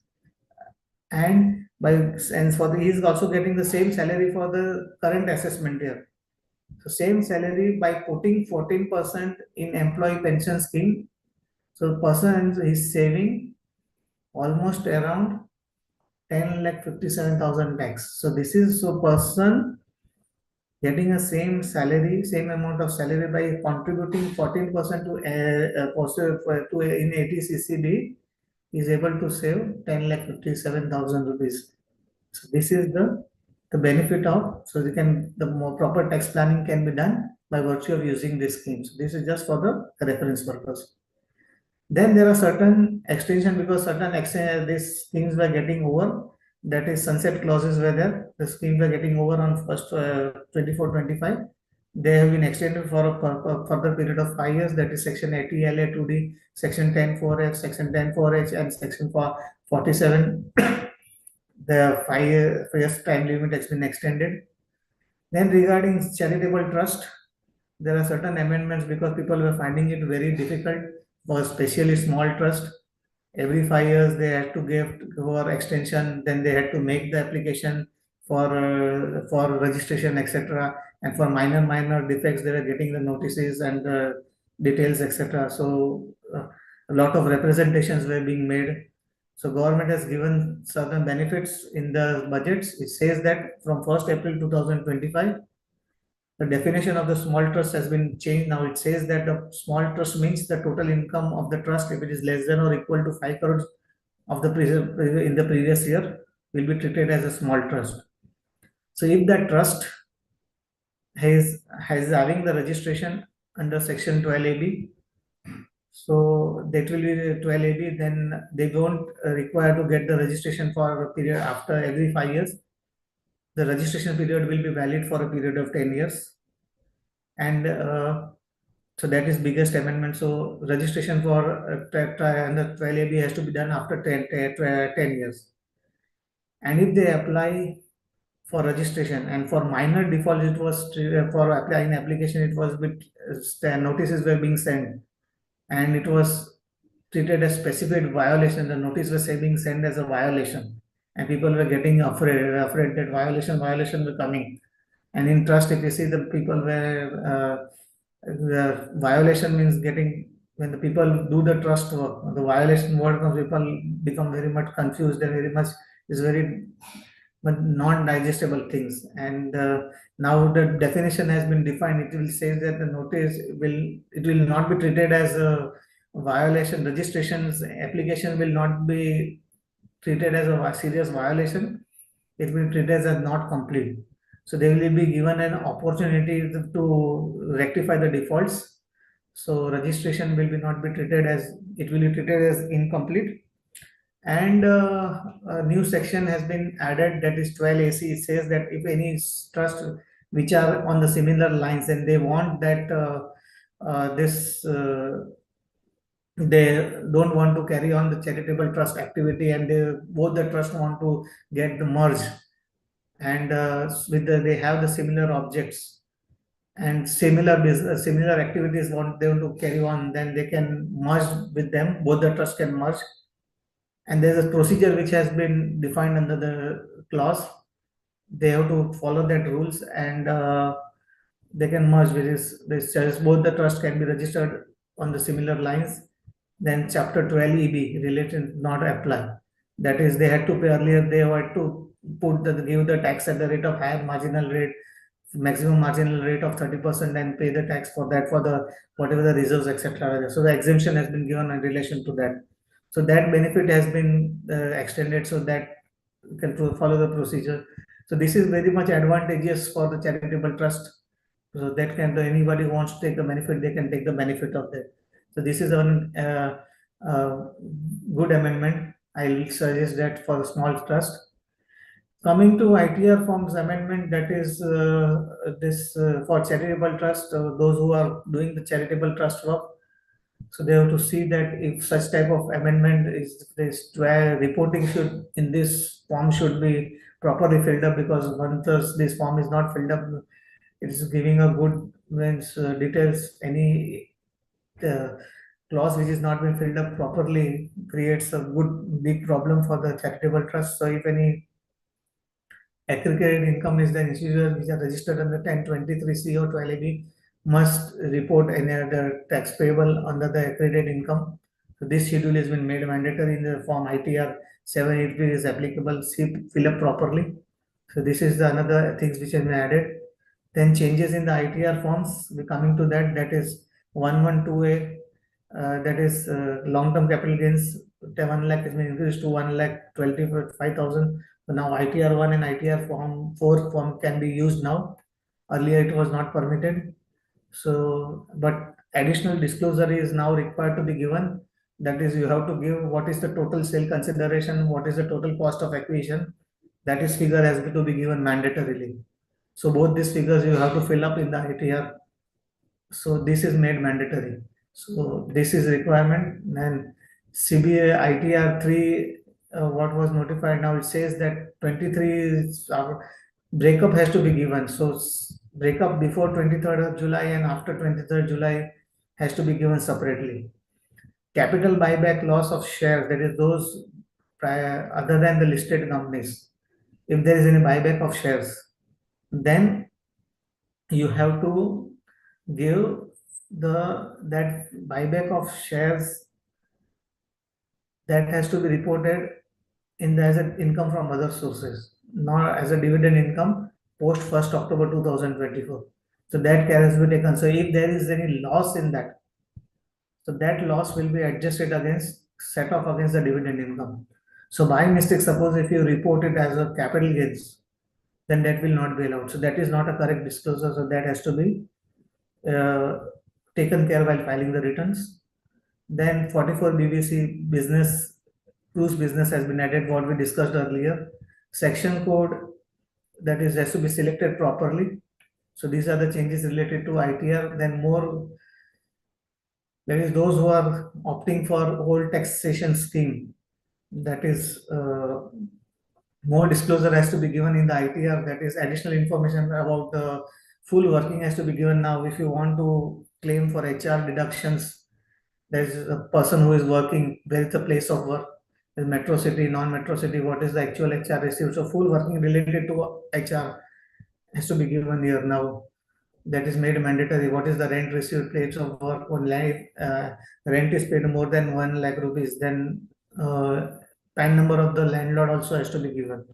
and he is also getting the same salary for the current assessment year. So same salary, by putting 14% in employee pension scheme, so the person is saving almost around 10,57,000 lakhs. So this is so person getting a same amount of salary by contributing 14% to in 80CCD is able to save 10,57,000 rupees. So this is the benefit of, so the more proper tax planning can be done by virtue of using this scheme. So this is just for the reference purpose. Then there are certain extension, because these schemes were getting over, that is sunset clauses were there. The schemes were getting over on 1st 24-25. They have been extended for a further period of 5 years, that is section 80 LA 2D, section 10(4)H, section 10(4)H, and section 47. The 5 years time limit has been extended. Then regarding charitable trust, there are certain amendments because people were finding it very difficult for especially small trust. Every 5 years they had to give for extension, then they had to make the application for registration, etc. And for minor defects, they were getting the notices and details, etc. So a lot of representations were being made. So government has given certain benefits in the budgets. It says that from 1st April 2025, the definition of the small trust has been changed. Now it says that the small trust means the total income of the trust, if it is less than or equal to 5 crores of the in the previous year, will be treated as a small trust. So if that trust has having the registration under section 12AB, so that will be 12AB, then they don't require to get the registration for a period after every 5 years. The registration period will be valid for a period of 10 years. And so that is biggest amendment. So registration for under 12AB has to be done after 10 years. And if they apply for registration and for minor defaults, it was for applying application, it was with notices were being sent, and it was treated as specified violation. The notice was being sent as a violation, and people were getting afraid that violation were coming. And in trust, if you see, the people were the violation means getting, when the people do the trust work, the violation word comes, people become very much confused and very much is very but non-digestible things. And now the definition has been defined. It will say that the notice will not be treated as a violation. Registrations application will not be treated as a serious violation. It will be treated as not complete. So they will be given an opportunity to rectify the defaults. So registration will be not be treated as, it will be treated as incomplete. And a new section has been added, that is 12AC. It says that if any trust which are on the similar lines and they want that they don't want to carry on the charitable trust activity, and both the trust want to get the merge, and they have the similar objects and similar business, similar activities they want to carry on, then they can merge with them. Both the trust can merge, and there's a procedure which has been defined under the clause. They have to follow that rules, and they can merge with this both the trust can be registered on the similar lines. Then chapter 12EB related not apply. That is, they had to pay earlier, they had to give the tax at the rate of higher marginal rate, maximum marginal rate of 30%, and pay the tax for that, for the whatever the reserves, etc. So the exemption has been given in relation to that. So that benefit has been extended so that you can follow the procedure. So this is very much advantageous for the charitable trust. So that can, anybody wants to take the benefit, they can take the benefit of that. So this is a good amendment. I'll suggest that for the small trust. Coming to ITR forms amendment, that is this for charitable trust, those who are doing the charitable trust work. So they have to see that if such type of amendment is this, reporting should in this form should be properly filled up, because once this form is not filled up, it is giving a good details. Any clause which is not being filled up properly creates a good big problem for the charitable trust. So if any aggregated income is the individual which are registered under 1023C or 12AB must report any other tax payable under the accredited income. So this schedule has been made mandatory in the form ITR 783 is applicable. Fill up properly. So this is the another things which have been added. Then changes in the ITR forms. We're coming to that. That is 112A. That is long-term capital gains. 1 lakh has been increased to 1,25,000. So now ITR 1 and ITR form 4 form can be used now. Earlier it was not permitted. So, but additional disclosure is now required to be given. That is, you have to give what is the total sale consideration, what is the total cost of acquisition. That is figure has to be given mandatorily. So both these figures you have to fill up in the ITR. So this is made mandatory. So this is requirement. And CBA ITR 3, what was notified now, it says that 23 breakup has to be given. So breakup before 23rd of July and after 23rd July has to be given separately. Capital buyback loss of shares, that is those other than the listed companies. If there is any buyback of shares, then you have to give that buyback of shares, that has to be reported as an income from other sources, not as a dividend income post 1st October 2024. So that care has to be taken. So if there is any loss in that, so that loss will be adjusted against, set off against the dividend income. So by mistake, suppose if you report it as a capital gains, then that will not be allowed. So that is not a correct disclosure. So that has to be taken care while filing the returns. Then 44 BBC business, cruise business has been added, what we discussed earlier. Section code, that is, has to be selected properly. So these are the changes related to ITR. Then more, there is those who are opting for whole taxation scheme. That is, more disclosure has to be given in the ITR. That is, additional information about the full working has to be given now. If you want to claim for HR deductions, there is a person who is working, where is the place of work, is metro city, non-metro city, what is the actual HR received. So full working related to HR has to be given here now. That is made mandatory. What is the rent received, place of work, when rent is paid more than 1 lakh rupees, then PAN number of the landlord also has to be given.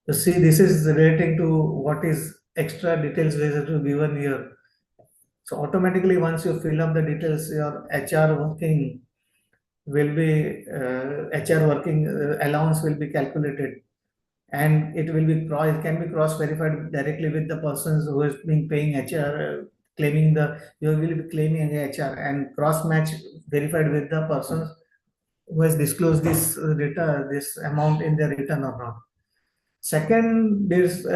So see, this is relating to what is extra details which have to be given here. So automatically, once you fill up the details, your HR working will be HR working allowance will be calculated, and it will be it can be cross verified directly with the persons who is being paying HR, claiming you will be claiming HR, and cross match verified with the persons who has disclosed this return, this amount in their return or not. Second, this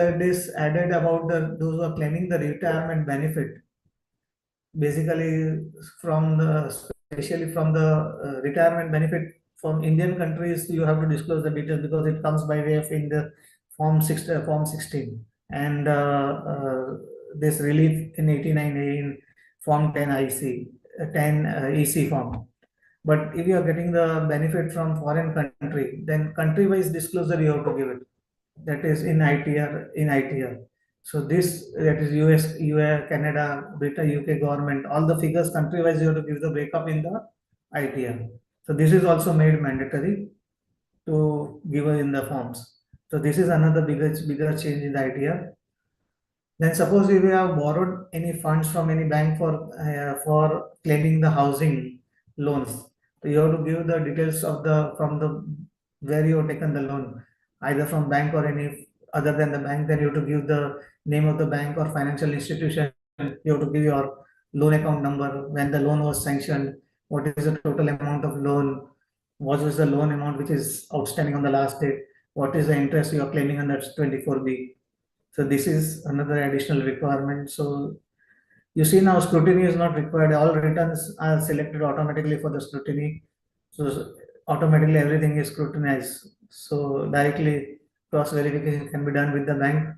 added about those who are claiming the retirement benefit, basically especially from the retirement benefit from Indian countries. You have to disclose the details because it comes by way of in the form 16, and this relief in 89 in form 10 IC 10 EC form. But if you are getting the benefit from foreign country, then country wise disclosure you have to give it. That is in ITR. So this, that is US, Canada, Britain, UK government, all the figures country wise you have to give the breakup in the ITR. So this is also made mandatory to give in the forms. So this is another bigger change in the ITR. Then suppose if you have borrowed any funds from any bank for claiming the housing loans, so you have to give the details of from the where you have taken the loan, either from bank or any other than the bank. Then you have to give the name of the bank or financial institution. You have to give your loan account number, when the loan was sanctioned, what is the total amount of loan, what was the loan amount which is outstanding on the last date, what is the interest you are claiming under 24B. So this is another additional requirement. So you see now scrutiny is not required. All returns are selected automatically for the scrutiny. So automatically everything is scrutinized. So directly cross verification can be done with the bank.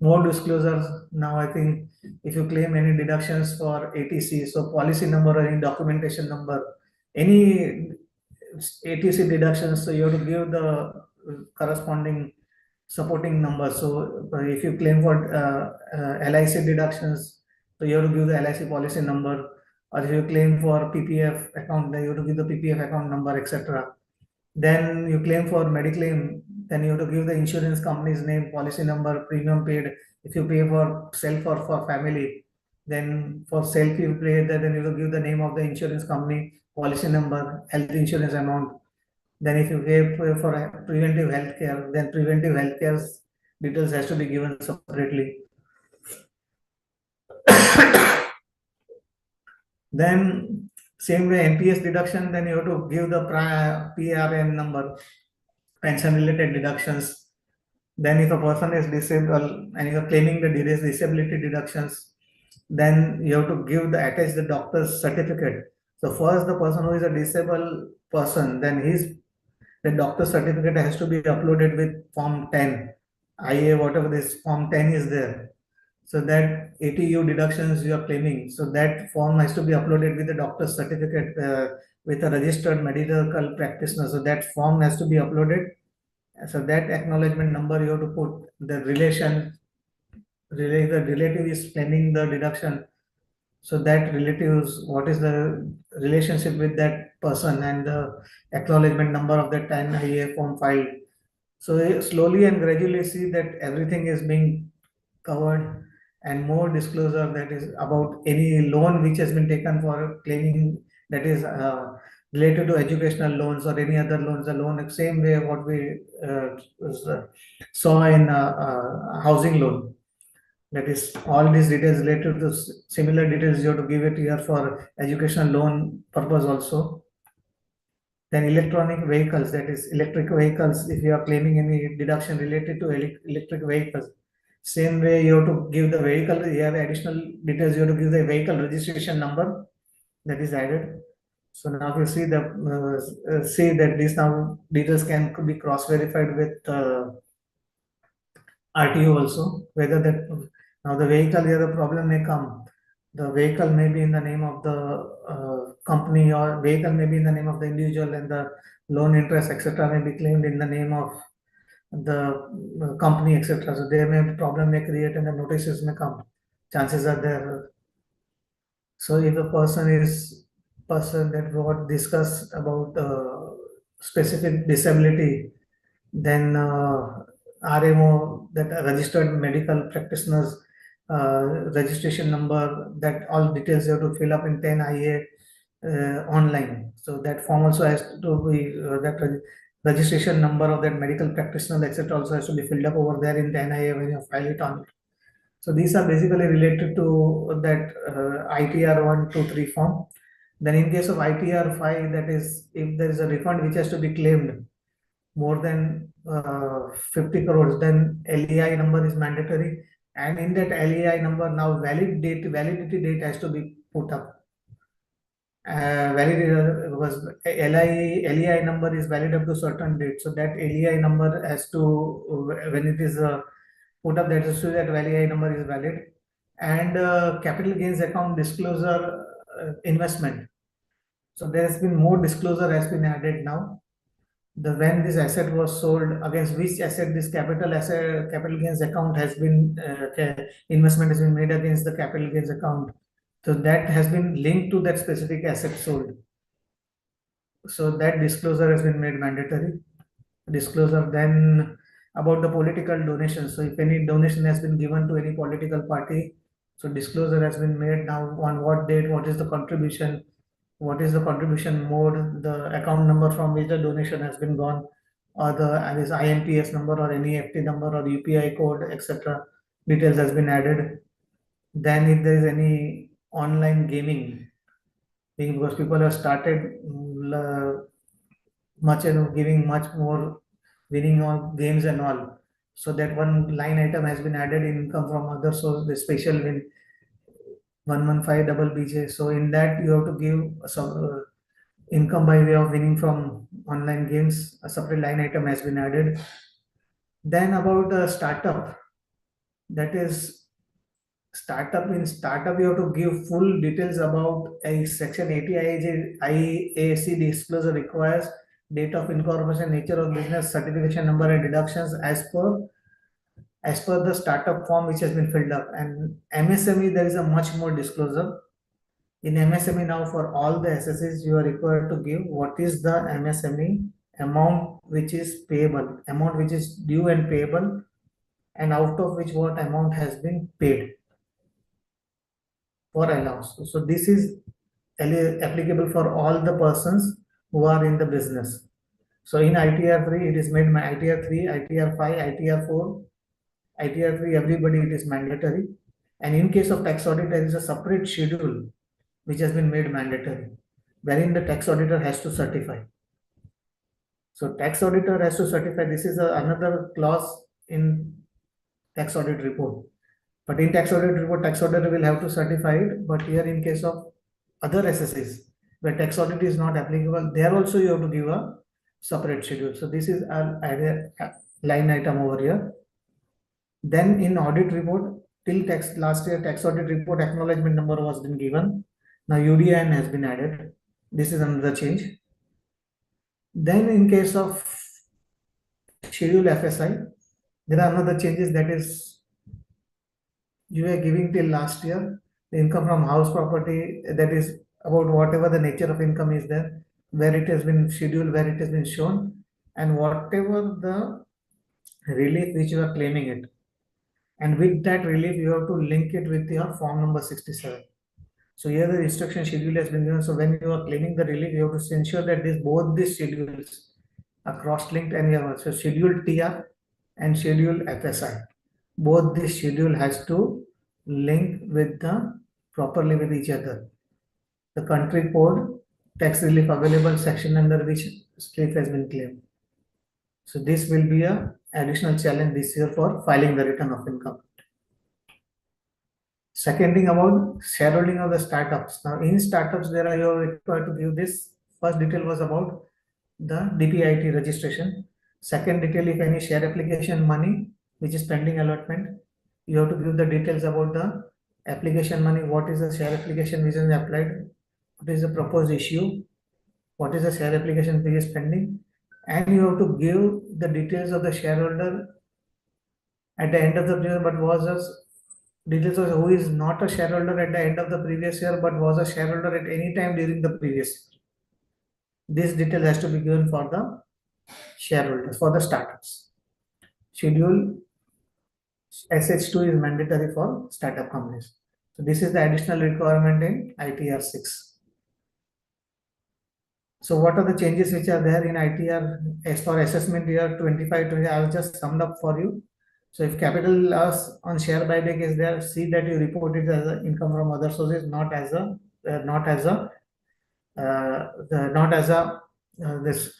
More disclosures. Now I think if you claim any deductions for ATC, so policy number or any documentation number, any ATC deductions, so you have to give the corresponding supporting number. So if you claim for LIC deductions, so you have to give the LIC policy number, or if you claim for PPF account, then you have to give the PPF account number, etc. Then you claim for Mediclaim, then you have to give the insurance company's name, policy number, premium paid. If you pay for self or for family, then for self you pay that, then you have to give the name of the insurance company, policy number, health insurance amount. Then if you pay for preventive healthcare, then preventive healthcare details has to be given separately. Then same way NPS deduction, then you have to give the PRN number, pension related deductions. Then if a person is disabled and you are claiming the disability deductions, then you have to attach the doctor's certificate. So first the person who is a disabled person, then the doctor certificate has to be uploaded with form 10 IA, whatever this form 10 is there. So that ATU deductions you are claiming, so that form has to be uploaded with the doctor's certificate with a registered medical practitioner. So that form has to be uploaded. So that acknowledgement number you have to put the relative is claiming the deduction. So that relatives, what is the relationship with that person and the acknowledgement number of that 10IA form filed. So slowly and gradually see that everything is being covered and more disclosure that is about any loan which has been taken for claiming, that is related to educational loans or any other loans, the loan same way what we saw in housing loan. That is all these details related to similar details you have to give it here for educational loan purpose also. Then electronic vehicles, that is electric vehicles, if you are claiming any deduction related to electric vehicles, same way you have to give the vehicle, you have additional details, you have to give the vehicle registration number that is added. So now you see see that these now details can could be cross verified with RTO also, whether that now the vehicle here the problem may come. The vehicle may be in the name of the company, or vehicle may be in the name of the individual, and the loan interest etc. may be claimed in the name of the company etc. So there may be problem may create and the notices may come. Chances are there. So if a person that what discuss about specific disability, then RMO, that registered medical practitioners registration number, that all details you have to fill up in 10IA online. So that form also has to be that registration number of that medical practitioner etc. also has to be filled up over there in 10IA when you file it on. So these are basically related to that ITR 1, 2, 3 form. Then in case of ITR 5, that is if there is a refund which has to be claimed more than 50 crores, then LEI number is mandatory. And in that LEI number now validity date has to be put up. LEI number is valid up to certain date. So that LEI number has to, when it is put up, that is so that LEI number is valid. And capital gains account disclosure investment. So there has been more disclosure has been added now. When this asset was sold, against which asset this capital gains account has been investment has been made against the capital gains account. So that has been linked to that specific asset sold. So that disclosure has been made mandatory. Disclosure then about the political donation. So if any donation has been given to any political party, so disclosure has been made now on what date, what is the contribution, what is the contribution mode, the account number from which the donation has been gone, or this IMPS number or NEFT number or UPI code, etc. Details has been added. Then if there is any online gaming, because people have started giving much more winning on games and all. So that one line item has been added in income from other source, the special win 115 double BJ. So in that you have to give some income by way of winning from online games. A separate line item has been added. Then about the startup, that is startup. In startup you have to give full details about a section 80 IAC disclosure requires date of incorporation, nature of business, certification number and deductions as per the startup form which has been filled up. And MSME, there is a much more disclosure. In MSME now, for all the SSEs, you are required to give what is the MSME amount which is payable, amount which is due and payable, and out of which what amount has been paid for allowance. So this is applicable for all the persons who are in the business. So in ITR 3, it is made ITR 3, ITR 5, ITR 4, ITR 3, everybody it is mandatory. And in case of tax audit, there is a separate schedule which has been made mandatory, wherein the tax auditor has to certify. So tax auditor has to certify. This is another clause in tax audit report. But in tax audit report, tax auditor will have to certify it. But here in case of other SSAs, where tax audit is not applicable, there also you have to give a separate schedule. So this is a line item over here. Then in audit report, till last year tax audit report acknowledgement number was been given. Now UDIN has been added. This is another change. Then in case of schedule FSI, there are another changes, that is you were giving till last year. The income from house property, that is about whatever the nature of income is there, where it has been scheduled, where it has been shown, and whatever the relief which you are claiming it. And with that relief, you have to link it with your form number 67. So here the instruction schedule has been given. So when you are claiming the relief, you have to ensure that both these schedules are cross-linked, and you have also schedule TR and schedule FSI. Both this schedule has to link with the properly with each other. The country code, tax relief available, section under which relief has been claimed. So this will be a additional challenge this year for filing the return of income. Second thing about shareholding of the startups. Now in startups, there are you are required to give this. First detail was about the DPIT registration. Second detail, if any share application money which is pending allotment, you have to give the details about the application money. What is the share application which is applied? What is the proposed issue? What is the share application which is pending? And you have to give the details of the shareholder at the end of the year, but was a details of who is not a shareholder at the end of the previous year, but was a shareholder at any time during the previous year. This detail has to be given for the shareholders, for the startups. Schedule SH2 is mandatory for startup companies. So this is the additional requirement in ITR 6. So what are the changes which are there in ITR as for assessment year 25-20? I have just summed up for you. So if capital loss on share buyback is there, see that you report it as an income from other sources, not as this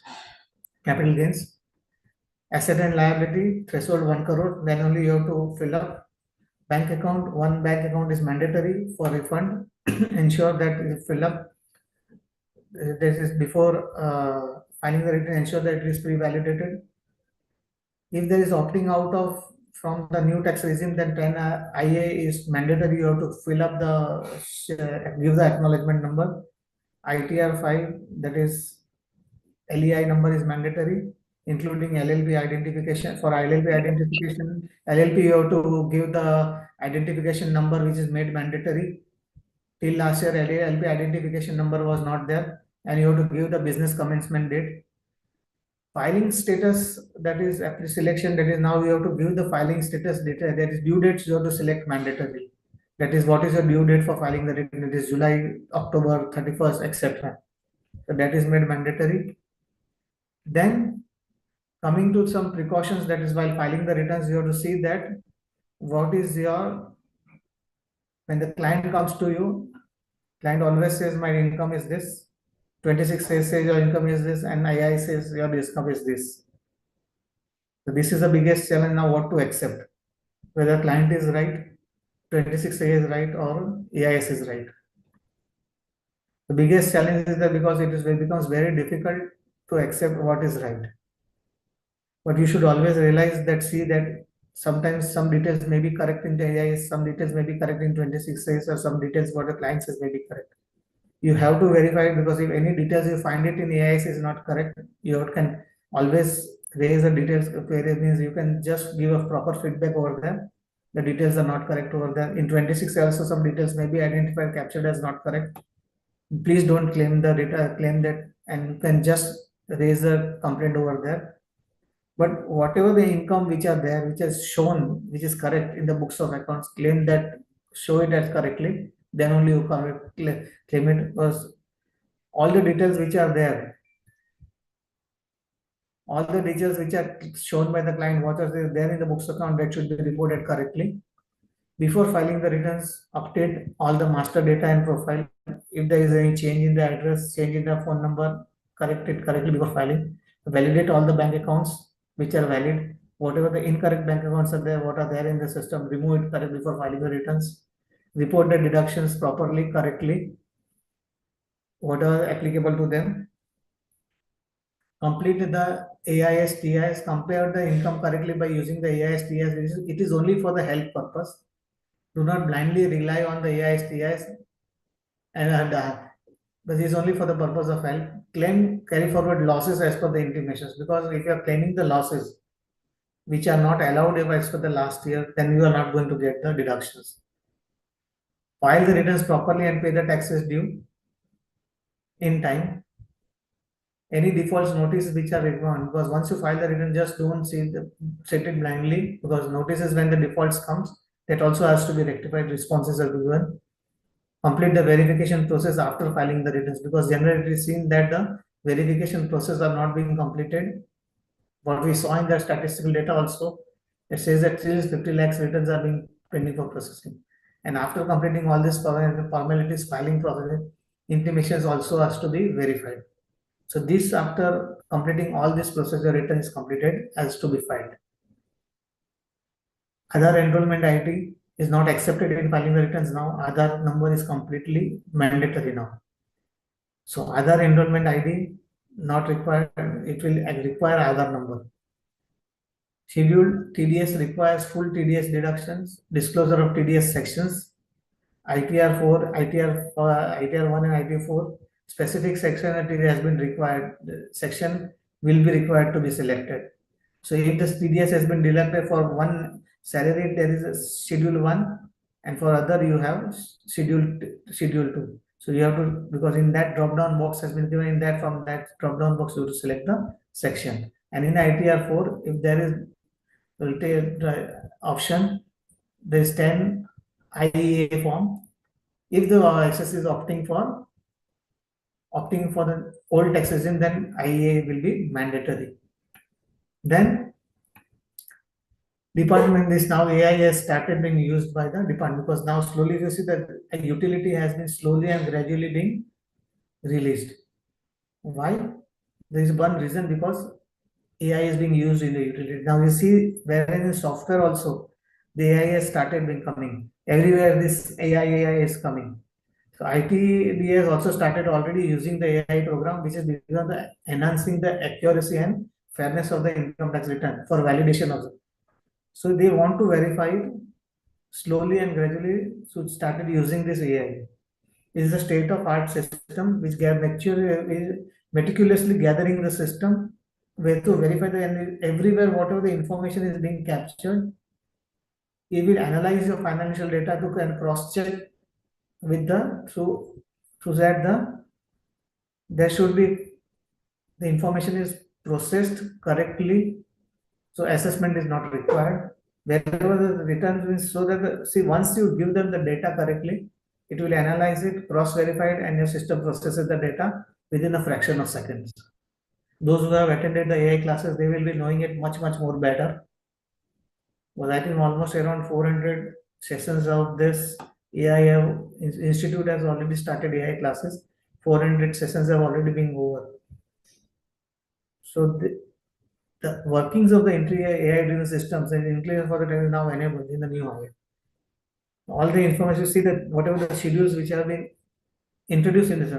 capital gains. Asset and liability threshold 1 crore, then only you have to fill up. Bank account, one bank account is mandatory for refund. Ensure that you fill up. This is before filing the return, ensure that it is pre-validated. If there is opting out of from the new tax regime, then 10 IA is mandatory. You have to fill up give the acknowledgement number. ITR 5, that is LEI number is mandatory, including LLP identification. For LLP identification, LLP you have to give the identification number which is made mandatory. Till last year, LLP identification number was not there, and you have to give the business commencement date. Filing status, that is after selection, that is now you have to give the filing status data, that is due dates you have to select mandatory. That is what is your due date for filing the return. It is July, October 31st, etc. So that is made mandatory. Then coming to some precautions, that is while filing the returns, you have to see that what is your, when the client comes to you, client always says my income is this, 26 says your income is this, and II says your income is this. So this is the biggest challenge now, what to accept, whether client is right, 26 is right, or EIS is right. The biggest challenge is that because it becomes very difficult to accept what is right. But you should always realize that, see that sometimes some details may be correct in the EIS, some details may be correct in 26 says, or some details what the client says may be correct. You have to verify it, because if any details you find it in EIS is not correct, you can always raise the details query. Means you can just give a proper feedback over there. The details are not correct over there. In 26 also some details may be identified, captured as not correct. Please don't claim the data, claim that, and you can just raise a complaint over there. But whatever the income which are there, which is shown, which is correct in the books of accounts, claim that, show it as correctly, then only you claim it. Because all the details which are there, all the details which are shown by the client, what are there in the books account, that should be reported correctly. Before filing the returns, update all the master data and profile. If there is any change in the address, change in the phone number, correct it correctly before filing. Validate all the bank accounts which are valid. Whatever the incorrect bank accounts are there, what are there in the system, remove it correct before filing the returns. Report the deductions properly, correctly, what are applicable to them. Complete the AIS, TIS, compare the income correctly by using the AIS, TIS. It is only for the health purpose. Do not blindly rely on the AIS, TIS, and this is only for the purpose of health. Claim carry forward losses as per the intimations, because if you are claiming the losses which are not allowed as per the last year, then you are not going to get the deductions. file the returns properly and pay the taxes due in time. Any defaults notice which are required, because once you file the return, just don't set it blindly, because notices when the defaults comes, that also has to be rectified, responses are given. Complete the verification process after filing the returns, because generally it is seen that the verification process are not being completed. What we saw in the statistical data also, it says that at least 50 lakhs returns are being pending for processing. And after completing all these formalities, filing process, intimations also has to be verified. So this, after completing all this process, the return is completed, has to be filed. Other enrollment ID is not accepted in filing the returns now. Other number is completely mandatory now. So other enrollment ID not required, it will require other number. Scheduled TDS requires full TDS deductions, disclosure of TDS sections, ITR 4, ITR 1 and ITR 4, specific section that it has been required, section will be required to be selected. So if this TDS has been deducted for one salary, there is a schedule 1, and for other you have schedule 2. So you have to, because in that drop down box has been given, in that, from that drop down box you have to select the section. And in ITR 4, if there is, will take the option, there is 10 IEA form. If the access is opting for the old taxation, then IEA will be mandatory. Then department is now, AI has started being used by the department, because now slowly you see that a utility has been slowly and gradually being released. Why? There is one reason, because AI is being used in the utility. Now you see, wherein in software also, the AI has started being coming. Everywhere this AI is coming. So ITD has also started already using the AI program, which is because of enhancing the accuracy and fairness of the income tax return for validation also. So they want to verify slowly and gradually, so started using this AI. It is a state-of-art system which meticulously gathering the system where to verify the everywhere whatever the information is being captured. It will analyze your financial data to cross-check with the through that there should be the information is processed correctly, so assessment is not required. Wherever the return means, so that once you give them the data correctly, it will analyze it, cross-verify it, and your system processes the data within a fraction of seconds. Those who have attended the AI classes, they will be knowing it much more better. Well, I think almost around 400 sessions of this AI institute has already started AI classes. 400 sessions have already been over. So the workings of the AI-driven systems and intelligence for the time is now enabled in the new AI. All the information, see that whatever the schedules which have been introduced in this,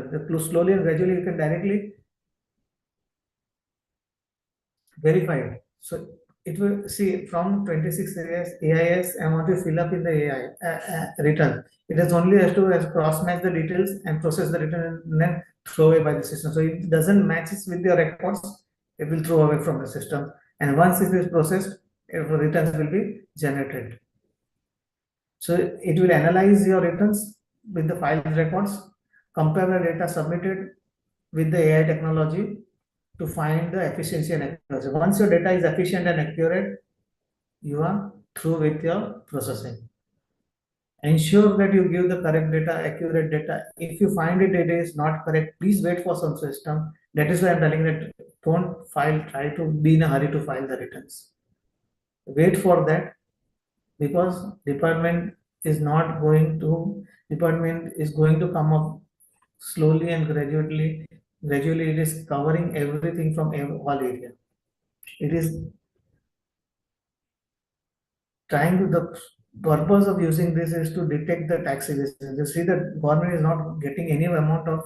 slowly and gradually you can directly verify it. So it will see from 26 AIS, I want to fill up in the AI return. It has only has to cross-match the details and process the return and then throw away by the system. So if it doesn't match with your records, it will throw away from the system. And once it is processed, returns will be generated. So it will analyze your returns with the file records, compare the data submitted with the AI technology to find the efficiency and accuracy. Once your data is efficient and accurate, you are through with your processing. Ensure that you give the correct data, accurate data. If you find it is not correct, please wait for some system. That is why I'm telling that don't try to be in a hurry to file the returns. Wait for that, because department is going to come up slowly and gradually. Gradually, it is covering everything from all area. It is trying to, the purpose of using this is to detect the tax evasion. You see that government is not getting any amount of,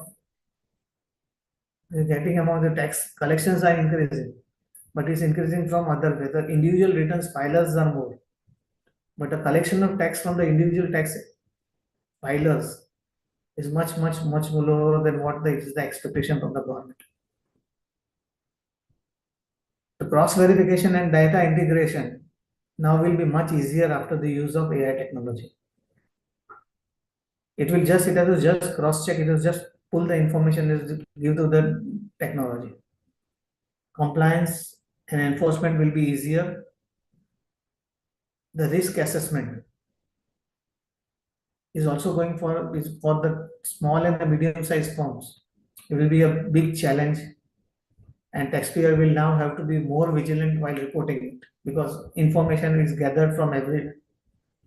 the tax collections are increasing, but it's increasing from other ways. The individual returns filers are more, but the collection of tax from the individual tax filers is much lower than what is the expectation from the government. The cross verification and data integration now will be much easier after the use of AI technology. It has to just cross-check, it will just pull the information, give to the technology. Compliance and enforcement will be easier. The risk assessment is also going for the small and the medium-sized firms. It will be a big challenge, and taxpayer will now have to be more vigilant while reporting it, because information is gathered from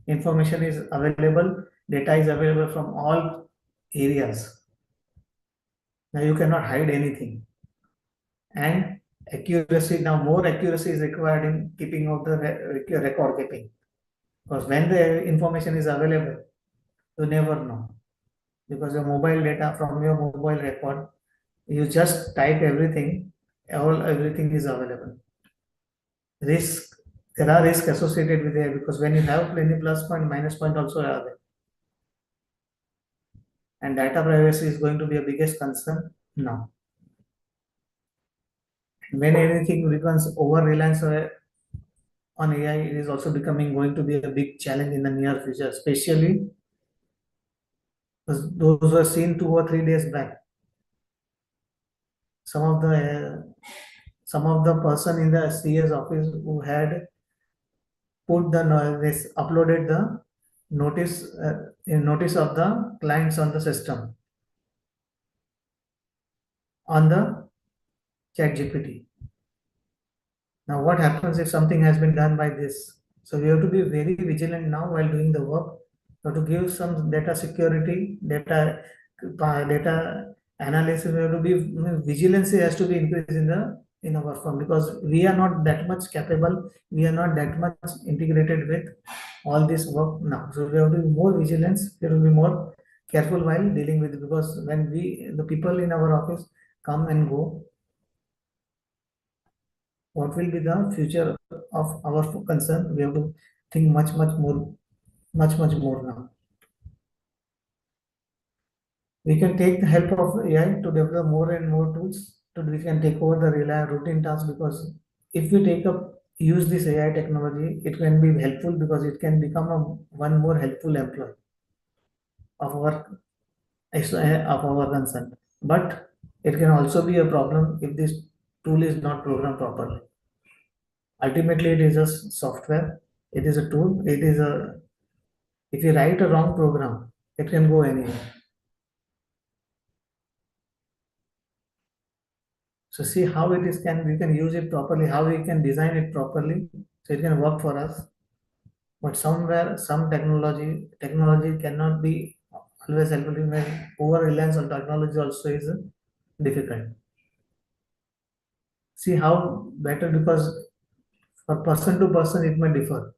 information is available, data is available from all areas. Now you cannot hide anything. And accuracy, now more accuracy is required in keeping of the record keeping. Because when the information is available, you never know. Because your mobile data from your mobile record, you just type everything, everything is available. Risk, there are risks associated with it, because when you have plenty plus point, minus point also are there. And data privacy is going to be a biggest concern now. When anything becomes over reliance on AI, it is also going to be a big challenge in the near future, especially because those were seen 2 or 3 days back. Some of the person in the CS office who had put uploaded the notice of the clients on the system on the ChatGPT. Now, what happens if something has been done by this? So we have to be very vigilant now while doing the work. We have to give some data security, data analysis. We have to be vigilance has to be increased in our firm, because we are not that much capable. We are not that much integrated with all this work now. So we have to be more vigilance. We have to be more careful while dealing with it, because when the people in our office come and go, what will be the future of our concern? We have to think much more now. We can take the help of AI to develop more and more tools so we can take over the routine tasks, because if we use this AI technology, it can be helpful, because it can become one more helpful employee of our concern. But it can also be a problem if this tool is not programmed properly. Ultimately, it is a software. It is a tool. If you write a wrong program, it can go anywhere. So see how we can use it properly, how we can design it properly, so it can work for us. But somewhere, some technology cannot be always helpful. Over reliance on technology also is difficult. See how better, because for person to person it may differ,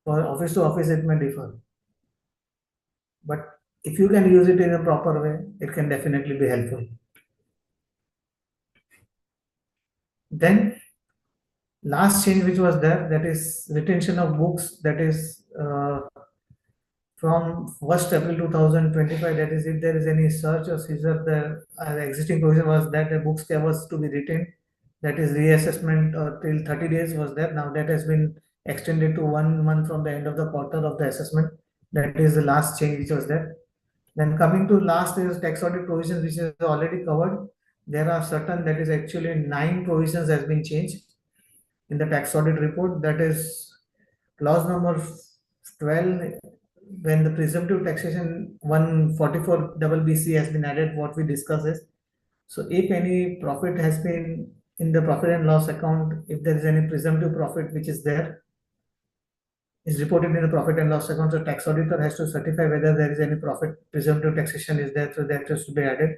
for office to office it may differ. But if you can use it in a proper way, it can definitely be helpful. Then last change which was there, that is retention of books, that is from 1st April 2025, that is if there is any search or seizure, the existing provision was that the books was to be retained, that is reassessment till 30 days was there. Now that has been extended to 1 month from the end of the quarter of the assessment. That is the last change which was there. Then coming to last is tax audit provisions, which is already covered. There are certain, that is actually 9 provisions has been changed in the tax audit report. That is clause number 12, when the presumptive taxation 144 BC has been added, what we discuss is, so if any profit has been in the profit and loss account, if there is any presumptive profit which is there, is reported in the profit and loss account, so tax auditor has to certify whether there is any profit presumptive taxation is there, so that has to be added.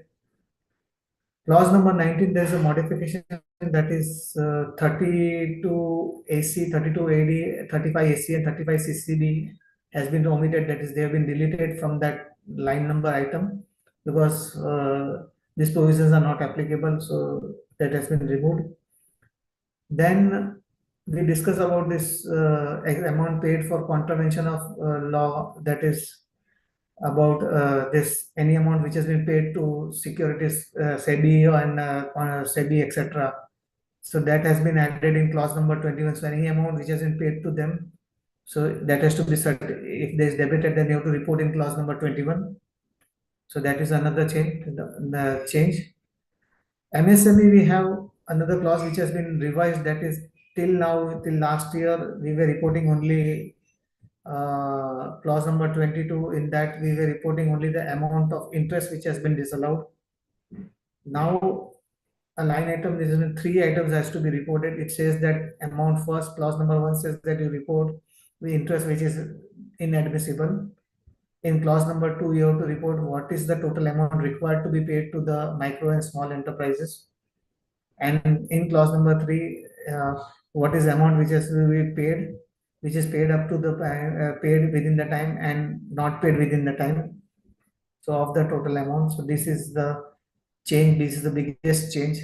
Clause number 19, there is a modification, that is 32 AC, 32 AD, 35 AC and 35 CCD has been omitted, that is they have been deleted from that line number item, because these provisions are not applicable, so that has been removed. Then we discuss about this amount paid for contravention of law, that is about this any amount which has been paid to securities, SEBI and SEBI, etc. So that has been added in clause number 21. So any amount which has been paid to them So that has to be certain. If there is debited, then you have to report in clause number 21. So that is another change. The change. MSME, we have another clause which has been revised. That is till now, till last year, we were reporting only clause number 22. In that, we were reporting only the amount of interest which has been disallowed. Now, a line item, this is three items has to be reported. It says that amount first, clause number 1 says that you report the interest which is inadmissible. In clause number 2, you have to report what is the total amount required to be paid to the micro and small enterprises. And in clause number 3, what is the amount which has to be paid, which is paid up to the paid within the time and not paid within the time. So of the total amount. So this is the change. This is the biggest change.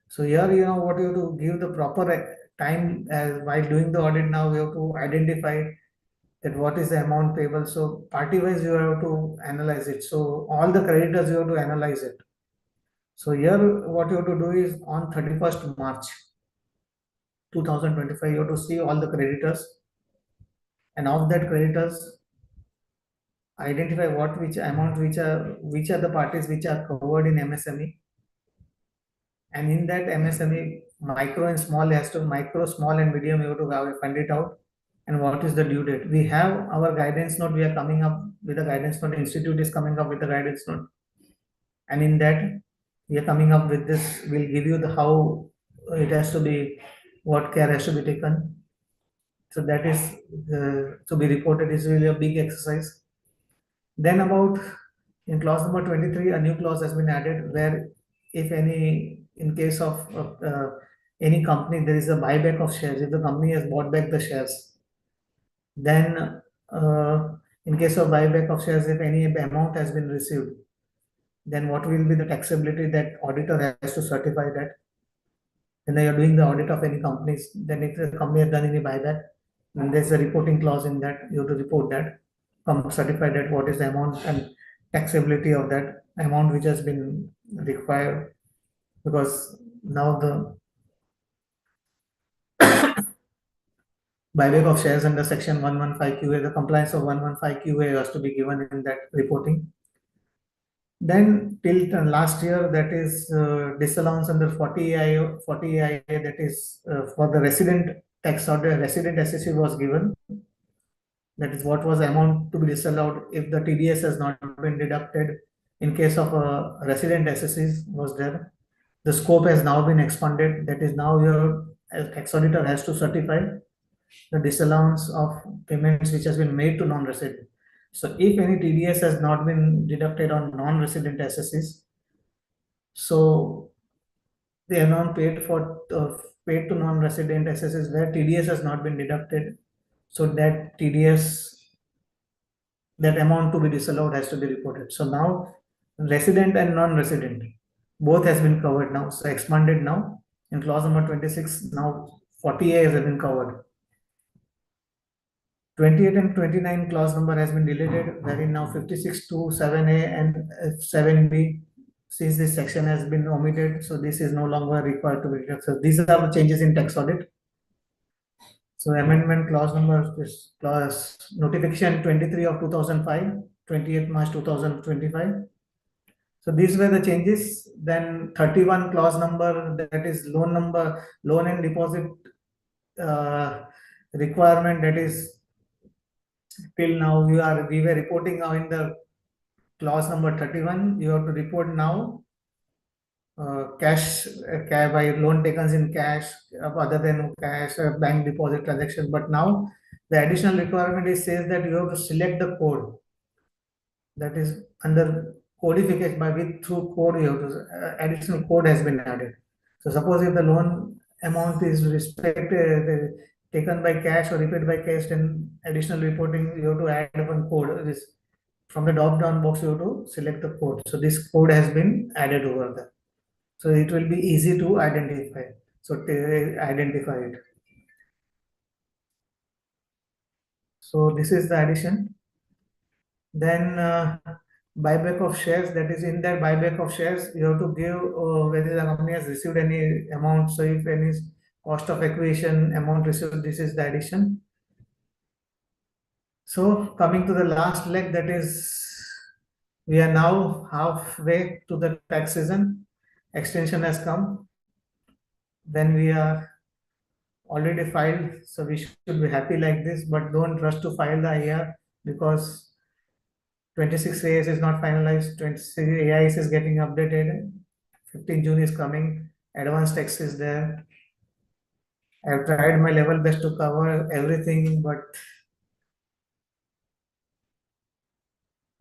So here, what you have to give the proper time while doing the audit. Now we have to identify that what is the amount payable. So party wise you have to analyze it. So all the creditors you have to analyze it. So here what you have to do is on 31st March 2025, you have to see all the creditors, and of that creditors identify which amount which are the parties which are covered in MSME. And in that MSME, micro and small micro, small and medium, you have to find it out. And what is the due date? We have our guidance note. We are coming up with a guidance note. Institute is coming up with the guidance note. And in that, we are coming up with this. We'll give you the how it has to be, what care has to be taken. So that is to be reported is really a big exercise. Then in clause number 23, a new clause has been added where if in case of any company, there is a buyback of shares. If the company has bought back the shares, then in case of buyback of shares, if any amount has been received, then what will be the taxability that auditor has to certify that. When they are doing the audit of any companies, then if the company has done any buyback, then there's a reporting clause in that. You have to report that, certify that what is the amount and taxability of that amount which has been required, because now the buyback of shares under section 115 QA, the compliance of 115 QA has to be given in that reporting. Then till last year, that is disallowance under 40AI, that is for the resident tax order, resident SSC was given. That is what was the amount to be disallowed if the TDS has not been deducted. In case of a resident SSC was there, the scope has now been expanded. That is now your tax auditor has to certify the disallowance of payments which has been made to non-resident. So if any TDS has not been deducted on non-resident SSCs, so the amount paid to non-resident SSCs where TDS has not been deducted, so that TDS, that amount to be disallowed has to be reported. So now resident and non-resident both has been covered now. So expanded now in clause number 26. Now 40A has been covered. 28 and 29 clause number has been deleted, wherein now 56 to 7A and 7B, since this section has been omitted, so this is no longer required to be deducted. So these are the changes in tax audit. So amendment clause number is clause notification 23 of 2005, 28 March 2025. So these were the changes. Then 31 clause number, that is loan and deposit requirement, that is till now we were reporting now in the clause number 31. You have to report now cash by loan taken in cash, other than cash, bank deposit transaction. But now the additional requirement says that you have to select the code, that is under codification through code. You have to additional code has been added. So suppose if the loan amount is taken by cash or repaid by cash, then additional reporting you have to add one code. From the drop down box you have to select the code. So this code has been added over there. So it will be easy to identify. So identify it. So this is the addition. Then buyback of shares, that is in that buyback of shares, you have to give whether the company has received any amount. So if any cost of acquisition amount received, this is the addition. So coming to the last leg, that is, we are now halfway to the tax season. Extension has come. Then we are already filed, so we should be happy like this, but don't rush to file the IR because 26 AIS is not finalized, 26 AIS is getting updated, 15 June is coming, advanced tax is there. I've tried my level best to cover everything, but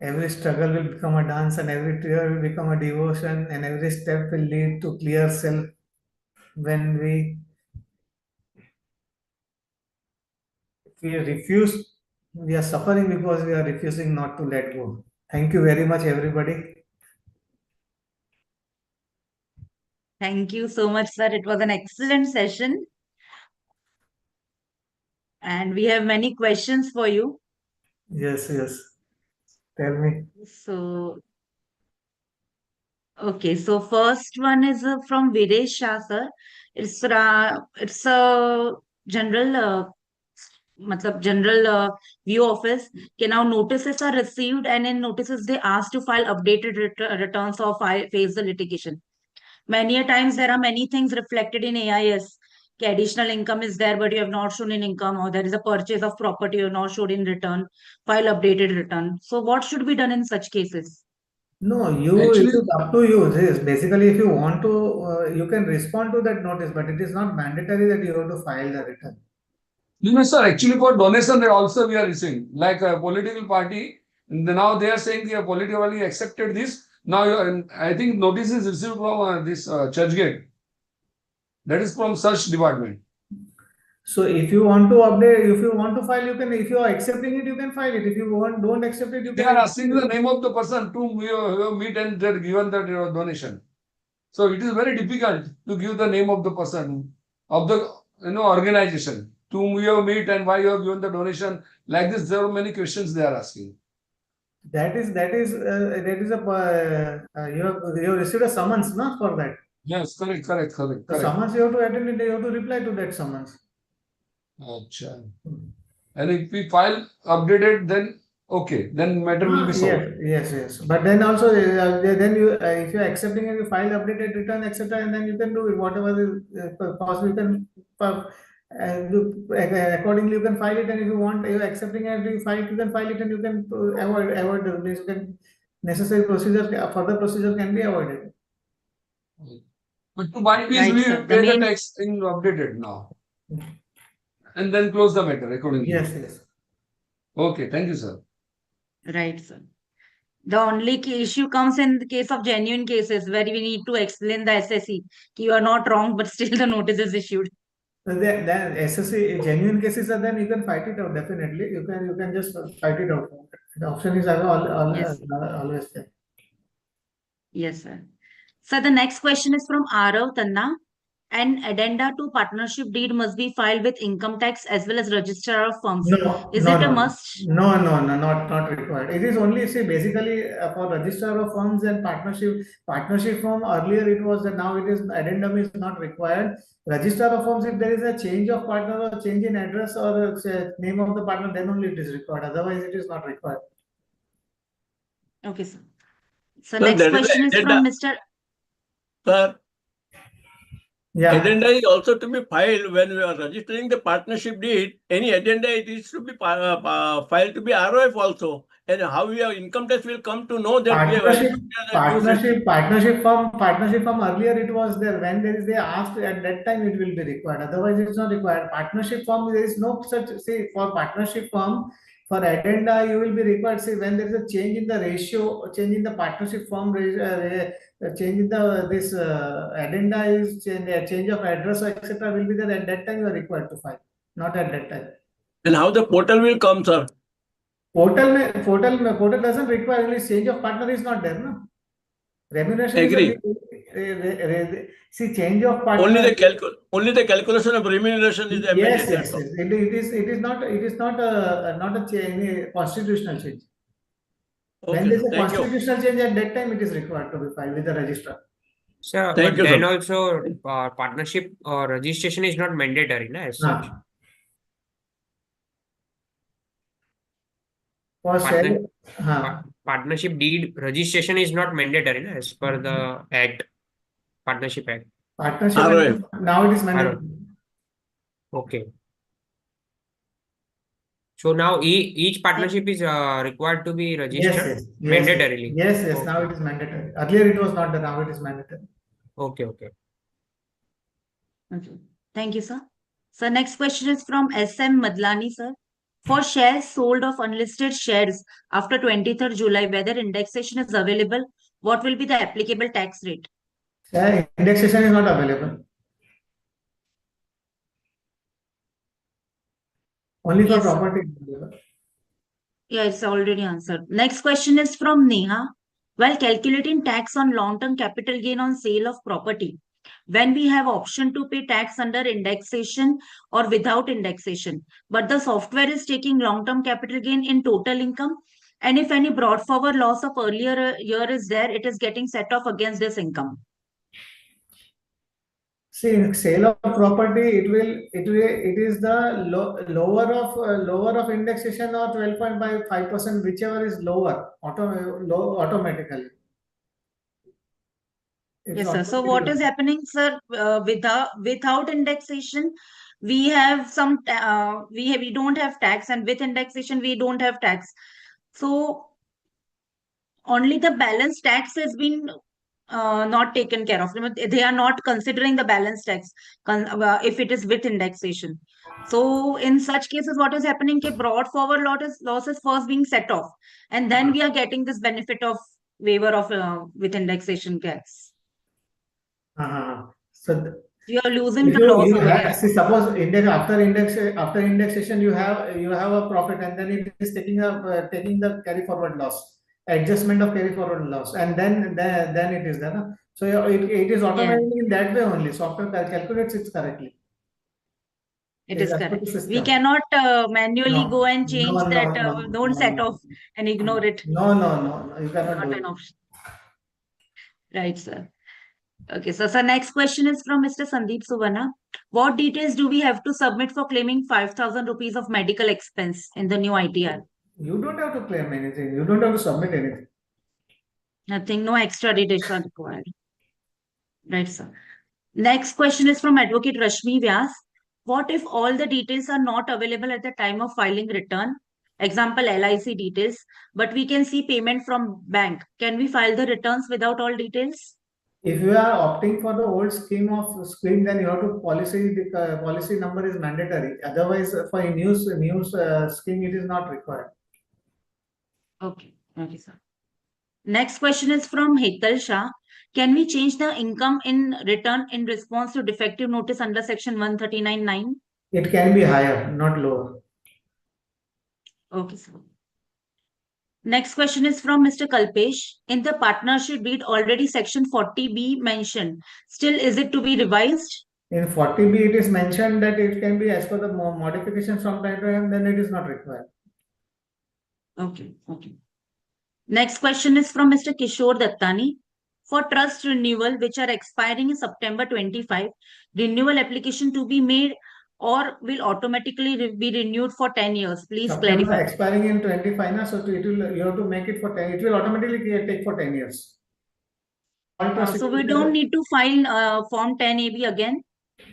every struggle will become a dance and every tear will become a devotion and every step will lead to clear self when we refuse, we are suffering because we are refusing not to let go. Thank you very much, everybody. Thank you so much, sir. It was an excellent session. And we have many questions for you. Yes, yes. Tell me. So, okay. So first one is from Videsh Shah, sir. It's a general, general view office. Okay, now notices are received, and in notices they ask to file updated returns or face the litigation. Many a times there are many things reflected in AIS. Okay, additional income is there, but you have not shown in income, or there is a purchase of property you have not shown in return. File updated return. So what should be done in such cases? No, Actually, it is up to you. This basically, if you want to, you can respond to that notice, but it is not mandatory that you have to file the return. no, sir. Actually, for donation, they also we are receiving. Like a political party, now they are saying they have politically accepted this. Now, I think notice is received from this Churchgate. That is from search department. So if you want to update, if you want to file, you can. If you are accepting it, you can file it. If you don't accept it, you They can. are asking the name of the person to meet and they given that donation. So it is very difficult to give the name of the person of the organization to whom you have meet and why you have given the donation. Like this, there are many questions they are asking. That is you have received a summons, no, for that. Yes, correct. The summons you have to attend it. You have to reply to that summons. Achha. And if we file updated, then okay, then matter will be solved. Yes. But then also, then you, if you are accepting it, you file updated return, etc., and then you can do it. Whatever is possible, you can accordingly you can file it, and if you want, you are accepting it, you can file it, and you can avoid this. You can necessary procedure, further procedure can be avoided. But to buy fees, Right, we sir. pay the tax in updated now. And then close the matter accordingly. Yes. Okay, thank you, sir. Right, sir. The only issue comes in the case of genuine cases where we need to explain the SSE. You are not wrong, but still the notice is issued. So then SSC genuine cases are, then you can fight it out. Definitely, you can just fight it out. The option is always there. Yes, sir. So the next question is from Arav Tanna. An addenda to partnership deed must be filed with income tax as well as registrar of firms. Is it a must? No, not required. It is only, see, basically for registrar of firms and partnership firm. Earlier it was that, now it is addendum is not required. Registrar of firms, if there is a change of partner or change in address or name of the partner, then only it is required. Otherwise, it is not required. Okay, sir. So next question is from Mr. Sir, Yeah. addenda is also to be filed when we are registering the partnership deed. Any addenda, it is to be filed to be ROF also. And how your income tax will come to know that we have partnership firm. Earlier it was there. When there is, they asked at that time it will be required. Otherwise, it's not required. Partnership firm, there is no such. See, for partnership firm, for addenda, you will be required. See, when there is a change in the ratio, change in the partnership firm, change in the this addenda is change of address, etc. will be there. At that time, you are required to file. Not at that time. And how the portal will come, sir? Portal doesn't require, only change of partner is not there, no? Remuneration Agree. See, change of partner. Only the calculation of remuneration is amended. Yes. It is not any constitutional change. Okay, when there is a thank constitutional change, at that time it is required to be filed with the registrar. Sir, Thank but you, then sir. also partnership or registration is not mandatory, na, as such. For share, partnership deed registration is not mandatory as per the Act, Partnership Act. Partnership ROF. now it is mandatory. Okay. So now each partnership is required to be registered mandatorily. Yes, Okay. now it is mandatory. Earlier it was not, now it is mandatory. Okay. Okay. Thank you, sir. So next question is from SM Madlani, sir. For shares sold of unlisted shares after 23rd July, whether indexation is available, what will be the applicable tax rate? Indexation is not available. Only for property. Yeah, it's already answered. Next question is from Neha. While calculating tax on long-term capital gain on sale of property, when we have option to pay tax under indexation or without indexation, but the software is taking long-term capital gain in total income, and if any brought forward loss of earlier year is there, it is getting set off against this income. See, sale of property, it is the lower of indexation or 12.5%, whichever is lower, automatically. Yes, sir. So what is happening, sir? Without indexation, we have some we don't have tax, and with indexation we don't have tax. So only the balance tax has been not taken care of. They are not considering the balance tax if it is with indexation. So in such cases, what is happening? Brought forward losses first being set off, and then we are getting this benefit of waiver of with indexation tax. So you are losing the loss over here. See, suppose after indexation you have a profit, and then it is taking the carry forward loss, adjustment of carry forward loss, and then it is done. So it is automatically in that way only. Software calculates it correctly. It is correct. We cannot manually go and change that. Don't set off and ignore it. No. You cannot do it. Option. Right, sir. Okay, so next question is from Mr. Sandeep Suvanna. What details do we have to submit for claiming 5,000 rupees of medical expense in the new ITR? You don't have to claim anything. You don't have to submit anything. Nothing. No extra details are required. Right, sir. Next question is from Advocate Rashmi Vyas. What if all the details are not available at the time of filing return? Example, LIC details, but we can see payment from bank. Can we file the returns without all details? If you are opting for the old scheme, then you have to policy number is mandatory. Otherwise, for a new scheme, it is not required. Okay, sir. Next question is from Hetal Shah. Can we change the income in return in response to defective notice under section 139(9)? It can be higher, not lower. Okay, sir. Next question is from Mr. Kalpesh. In the partnership deed, already section 40B mentioned. Still, is it to be revised? In 40B, it is mentioned that it can be as per the modifications from time to time, then it is not required. Okay. Next question is from Mr. Kishore Dattani. For trust renewal, which are expiring in September 25, renewal application to be made or will automatically be renewed for 10 years? Please clarify. Expiring in 25, so you have to make it for 10. It will automatically take for 10 years. So we don't need to file Form 10AB again?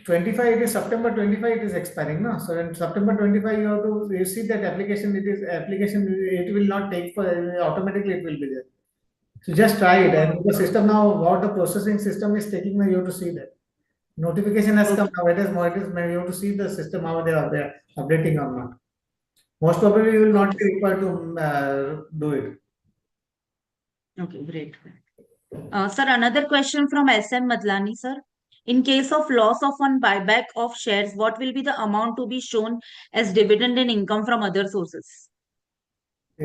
25, it is September 25, it is expiring. No? So in September 25, you see that application, it will not take for, automatically it will be there. So just try it. And the system now, what the processing system is taking, you have to see that. Notification has come now. You have to see the system, how they are updating or not. Most probably you will not be required to do it. Okay, great. Sir, another question from SM Madlani, sir. In case of loss of on buyback of shares, what will be the amount to be shown as dividend and income from other sources?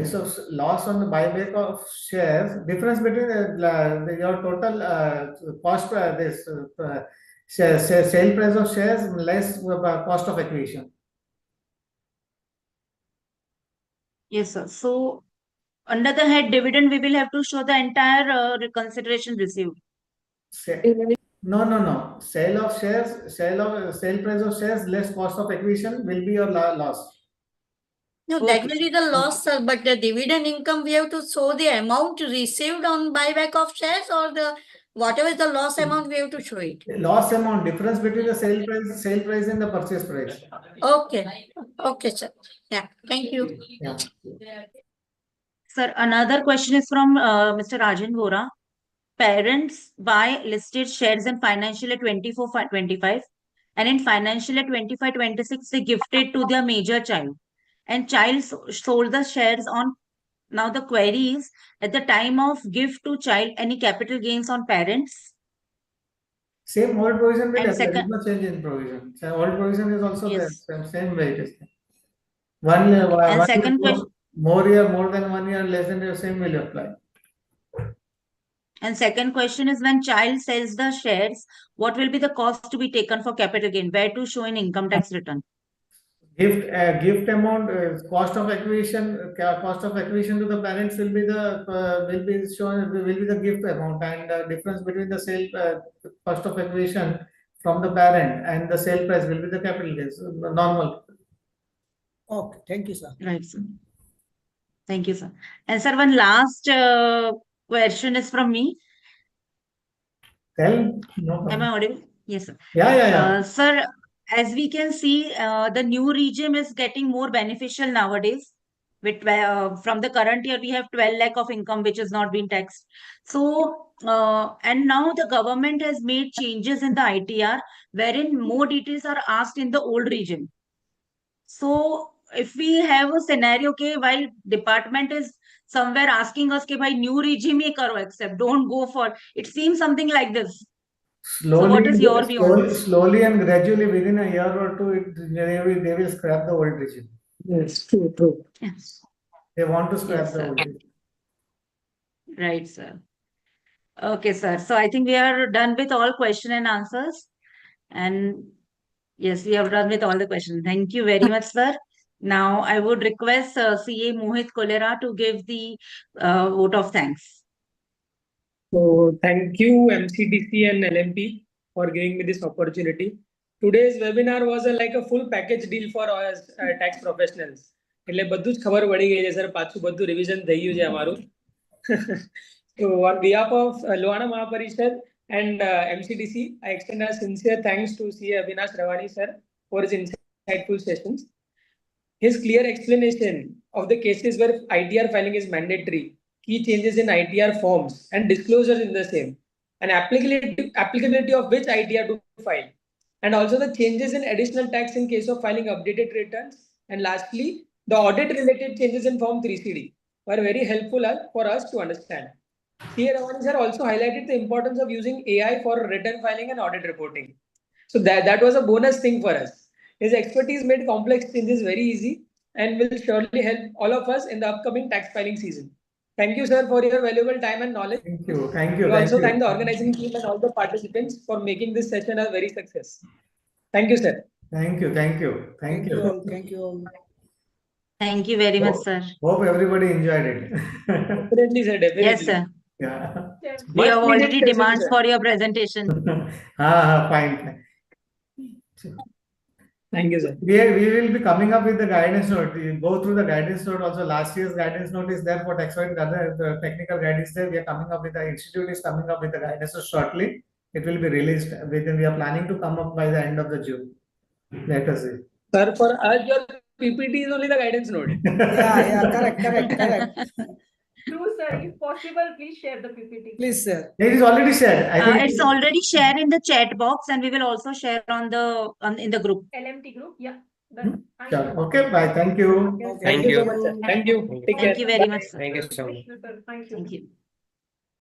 So loss on the buyback of shares, difference between your total cost, sale price of shares less cost of acquisition. Yes, sir. So under the head dividend, we will have to show the entire consideration received. No. Sale price of shares less cost of acquisition will be your loss. No, that will be the loss, sir. But the dividend income, we have to show the amount received on buyback of shares, or the whatever is the loss amount, we have to show it. Loss amount, difference between the sale price and the purchase price. Okay. Okay, sir. Yeah. Thank you. Yeah. Sir, another question is from Mr. Rajan Vora. Parents buy listed shares in financial year 24-25, and in financial year 25-26 they gifted to their major child, and child sold the shares on. Now the query is, at the time of gift to child, any capital gains on parents? Same old provision will And apply. There is second, no change in provision. So old provision is also there. yes. Same way it is. One And year second question, more year, more than 1 year, less than the same will apply. and second question is, when child sells the shares, what will be the cost to be taken for capital gain? Where to show in income tax return? Gift amount, cost of acquisition to the parents will be the gift amount, and difference between the sale cost of acquisition from the parent and the sale price will be the capital gains, normal. Okay, thank you, sir. Right, sir. Thank you, sir. And sir, one last question is from me. Tell, no Am I problem. audible? Yes, sir. Yeah. Sir, as we can see, the new regime is getting more beneficial nowadays. With from the current year, we have 12 lakh of income which is not being taxed. So, and now the government has made changes in the ITR, wherein more details are asked in the old regime. So, if we have a scenario, okay, while department is somewhere asking us, okay, by new regime hi karo, accept, don't go for. It seems something like this. So what is your view on this? Slowly and gradually, within a year or two, they will scrap the old regime. Yes, true. Yes. They want to scrap Yes, the sir. old regime. Right, sir. Okay, sir. So I think we are done with all question and answers. And yes, we have done with all the questions. Thank you very much, sir. Now I would request CA Mohit Kolera to give the vote of thanks. So thank you MCDC and LMP for giving me this opportunity. Today's webinar was like a full package deal for us tax professionals. એટલે બધું જ ખબર પડી ગઈ છે sir, પાછું બધું revision થઈ ગયું છે અમારું. So on behalf of Loana Mahaparishad and MCDC, I extend a sincere thanks to CA Avinash Ravani sir for his insightful sessions. His clear explanation of the cases where ITR filing is mandatory, key changes in ITR forms and disclosures in the same, and applicability of which ITR to file, and also the changes in additional tax in case of filing updated returns, and lastly, the audit related changes in Form 3CD were very helpful for us to understand. CA Ravani sir also highlighted the importance of using AI for return filing and audit reporting. So that was a bonus thing for us. His expertise made complex changes very easy and will surely help all of us in the upcoming tax filing season. Thank you, sir, for your valuable time and knowledge. Thank you. We also thank the organizing team and all the participants for making this session a very success. Thank you, sir. Thank you. Thank you all. Thank you very much, sir. Hope everybody enjoyed it. Definitely, sir. Definitely. Yes, sir. Yeah. We have already demands for your presentation. Fine. Thank you, sir. We will be coming up with the guidance note. You go through the guidance note also. Last year's guidance note is there for tax filing. The technical guidance there. We are coming up with the institute is coming up with the guidance note shortly. It will be released within. We are planning to come up by the end of the June. Let us see. Sir, for us, your PPT is only the guidance note. Yeah, correct. Do, sir, if possible, please share the PPT. Please, sir. It is already shared. I think It's already shared in the chat box, and we will also share on the in the group. LMT group, yeah. Done. Sure. Okay, bye. Thank you. Thank you so much, sir. Thank you. Take care. Thank you very much, sir. Thank you so much. Thank you, sir. Thank you. Thank you.